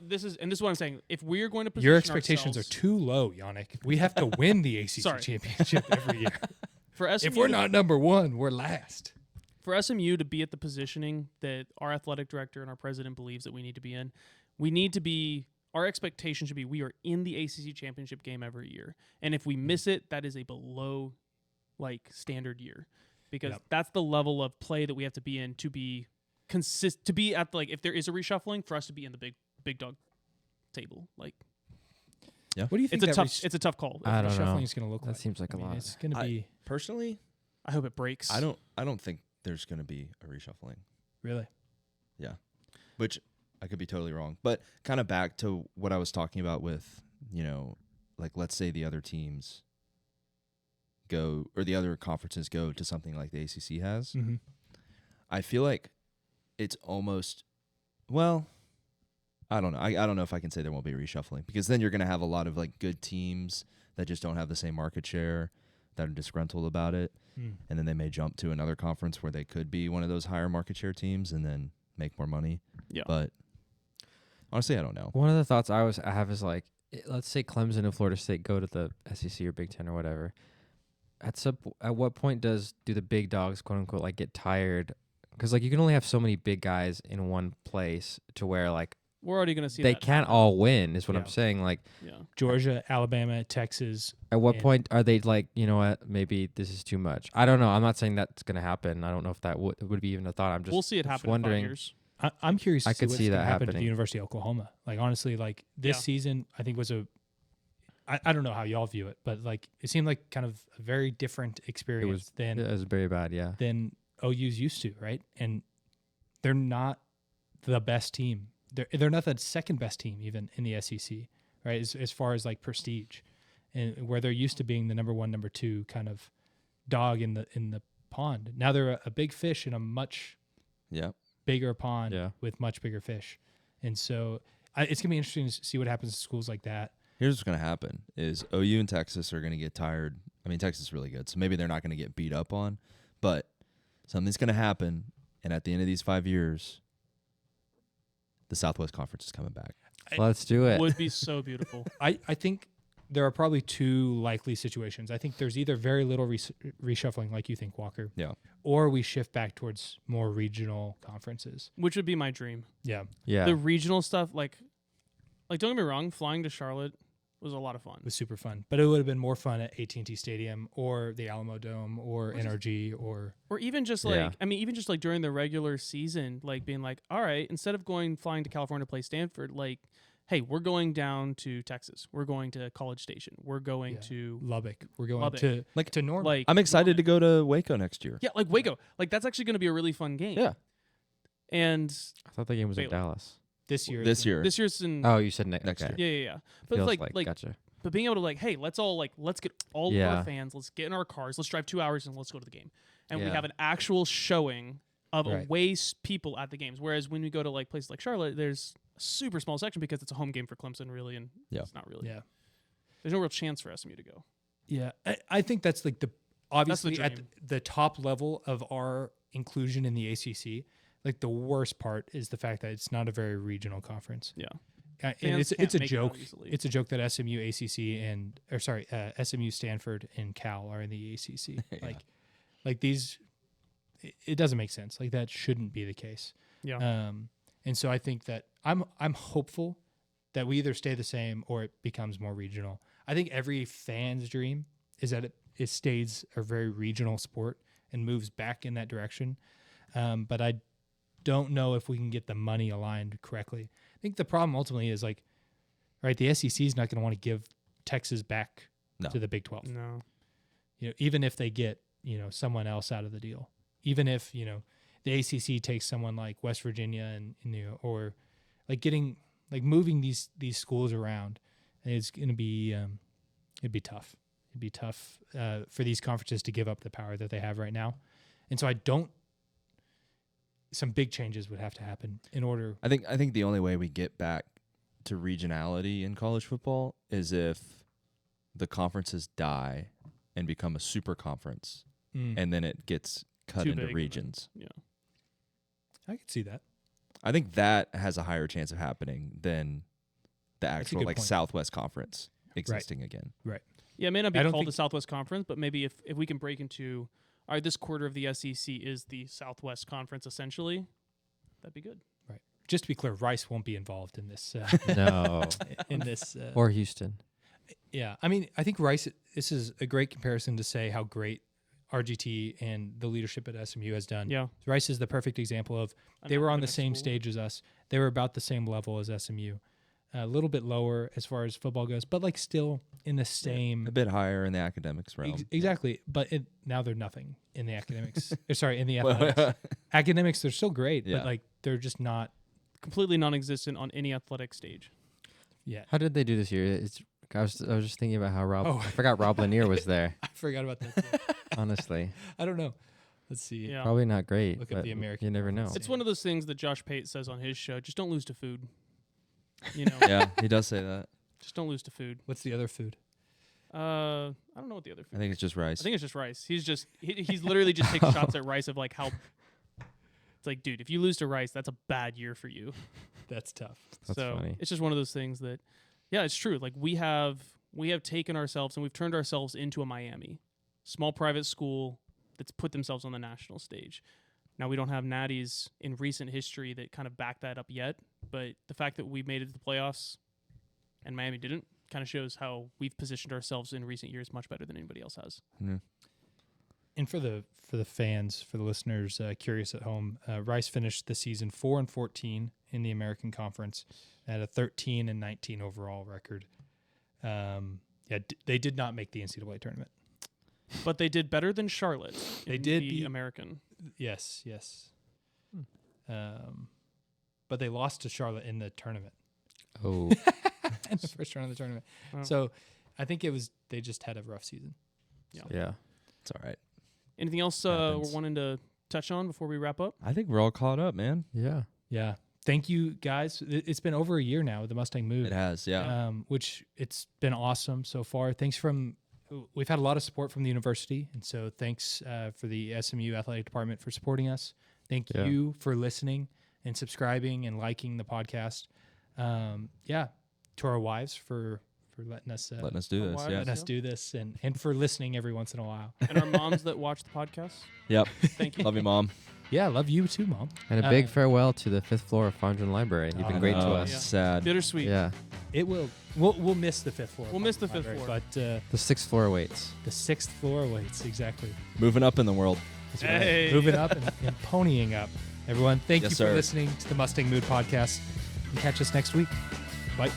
this is what I'm saying. If we're going to position Your expectations ourselves, are too low, Yonnic. We have to win the ACC Sorry. championship every year. for SMU, If we're not number 1, we're last. for SMU to be at the positioning that our athletic director and our president believes that we need to be in, we need to be. Our expectation should be we are in the ACC championship game every year, and if we miss it, that is a below standard year, because that's the level of play that we have to be in to be to be at if there is a reshuffling for us to be in the big dog table. Like, What do you think it's a tough call. I don't know. reshuffling is going to look That like? seems like a lot. It's going to be Personally, I hope it breaks. I don't think there's going to be a reshuffling. really. Yeah. Which I could be totally wrong. But kind of back to what I was talking about with, let's say the other teams go, or the other conferences go to something like the ACC has. Mm-hmm. I feel like it's almost, well, I don't know. I don't know if I can say there won't be reshuffling, because then you're going to have a lot of good teams that just don't have the same market share, that are disgruntled about it. And then they may jump to another conference where they could be one of those higher market share teams and then make more money. Yeah. But honestly, I don't know. One of the thoughts I have is let's say Clemson and Florida State go to the SEC or Big Ten or whatever. At what point do the big dogs, quote unquote, get tired? Because you can only have so many big guys in one place to where We're already going to see they that can't happen. all win. Is what Yeah. I'm saying. Yeah. Georgia, Alabama, Texas. At what And- point are they you know what? Maybe this is too much. I don't know. I'm not saying that's going to happen. I don't know if that would be even a thought. I'm just We'll see it just happen wondering. in 5 years. I'm curious to I see could what's see going that to happen to the happening. University of Oklahoma. Honestly, this Yeah. season, I think was I don't know how y'all view it, but it seemed like kind of a very different experience It was very bad. Yeah. than OU's used to, right? And they're not the best team. They're not the second best team even in the SEC, right? As far as prestige, and where they're used to being the number 1, number 2 kind of dog in the pond. Now they're a big fish in a much Yeah. bigger pond Yeah. with much bigger fish, and so it's gonna be interesting to see what happens to schools like that. Here's what's going to happen is OU and Texas are going to get tired. I mean, Texas is really good, so maybe they're not going to get beat up on, but something's going to happen, and at the end of these 5 years, the Southwest Conference is coming back. Let's do it. Would be so beautiful. I think there are probably 2 likely situations. I think there's either very little reshuffling, like you think, Walker, Yeah. or we shift back towards more regional conferences. Which would be my dream. Yeah, Yeah. The regional stuff, don't get me wrong, flying to Charlotte was a lot of fun. it was super fun, but it would have been more fun at AT&T Stadium or the Alamo Dome or NRG or Or even just Yeah. even just during the regular season, being all right, instead of flying to California to play Stanford, hey, we're going down to Texas. We're going to College Station. We're going to Lubbock. We're going Lubbock. to to Norman. I'm excited to go to Waco next year. Yeah, Waco. That's actually going to be a really fun game. Yeah. And I thought the game was in Baylor. Dallas. this year. This year. this year's in Oh, you said Next okay. year. yeah. But Feels it's gotcha. but being able to hey, let's get all of Yeah. our fans, let's get in our cars, let's drive 2 hours and let's go to the game. And we Yeah. have an actual showing of Right. away people at the games. Whereas when we go to places like Charlotte, there's a super small section because it's a home game for Clemson, really, and Yeah. it's not really. Yeah. There's no real chance for SMU to go. Yeah, I think that's obviously at dream. the top level of our inclusion in the ACC, like the worst part is the fact that it's not a very regional conference. Yeah. And Fans it's a can't make it out joke. easily. It's a joke that SMU, ACC, SMU, Stanford, and Cal are in the ACC. Like these, it doesn't make sense. Like that shouldn't be the case. Yeah. And so I think that I'm hopeful that we either stay the same or it becomes more regional. I think every fan's dream is that it stays a very regional sport and moves back in that direction. But I don't know if we can get the money aligned correctly. I think the problem ultimately is like, right, the SEC is not going to want to give Texas back to the Big 12. No. Even if they get, someone else out of the deal, even if, the ACC takes someone like West Virginia and or like getting, like moving these schools around, it's going to be, it'd be tough. It'd be tough for these conferences to give up the power that they have right now. And so some big changes would have to happen in order. I think the only way we get back to regionality in college football is if the conferences die and become a super conference, and then it gets cut Too into big. regions. Yeah. I could see that. I think that has a higher chance of happening than the a actual good like point. Southwest Conference existing again. Right. Yeah, it may not be I don't called think- the Southwest Conference, but maybe if we can break into, all right, this quarter of the SEC is the Southwest Conference essentially, that'd be good. Right. Just to be clear, Rice won't be involved in this. No. In this. Or Houston. Yeah. I mean, I think Rice, this is a great comparison to say how great RGT and the leadership at SMU has done. Yeah. Rice is the perfect example of An they were on the academic same school. stage as us. They were about the same level as SMU. A little bit lower as far as football goes, but like still in the same. A bit higher in the academics realm. Exactly. But now they're nothing in the academics. In the athletics. Academics, they're still great, Yeah. but like they're just not Completely non-existent on any athletic stage. yet. How did they do this year? I was just thinking about how Oh. I forgot Rob Lanier was there. I forgot about that. too. Honestly, I don't know. Let's see. Yeah. probably not great. Look up but the American You never know. Conference. It's one of those things that Josh Pate says on his show, just don't lose to food. Yeah, he does say that. Just don't lose to food. What's the other food? I don't know what the other food I think it's just rice. I think it's just rice. He's literally just taking shots at rice of like how it's like, dude, if you lose to rice, that's a bad year for you. That's tough. That's so funny. it's just one of those things that, yeah, it's true. Like we have taken ourselves and we've turned ourselves into a Miami, small private school that's put themselves on the national stage. Now we don't have natties in recent history that kind of back that up yet, but the fact that we made it to the playoffs and Miami didn't kind of shows how we've positioned ourselves in recent years much better than anybody else has. Yeah. And for the fans, for the listeners curious at home, Rice finished the season 4-14 in the American Conference at a 13-19 overall record. They did not make the NCAA tournament. But they did better than Charlotte. They in did the beat- American. Yes. But they lost to Charlotte in the tournament, Oh, in the first round of the tournament. Wow. So I think they just had a rough season. yeah. It's all right. Anything else we're Happens. wanting to touch on before we wrap up? I think we're all caught up, man. Yeah. Yeah. Thank you, guys. It's been over a year now with the Mustang Move. It has, yeah. Which it's been awesome so far. We've had a lot of support from the university, and so thanks for the SMU athletic department for supporting us. Thank Yeah. you for listening and subscribing and liking the podcast. To our wives for letting us Letting us do Oh, this. wow. Yeah. letting us do this and for listening every once in a while. And our moms that watch the podcast, Yep. thank you. Love you, Mom. Yeah, love you too, Mom. And a big farewell to the 5th floor of Fondren Library. You've been Oh, great to Oh, us. Yeah. sad. Bittersweet. Yeah. We'll miss the 5th floor. We'll miss the 5th Library, floor. but The 6th floor awaits. the 6th floor awaits exactly. Moving up in the world. That's right. Hey. Moving up and ponying up. Everyone, thank Yes, you for sir. listening to the Mustang Mood podcast. And catch us next week. Bye.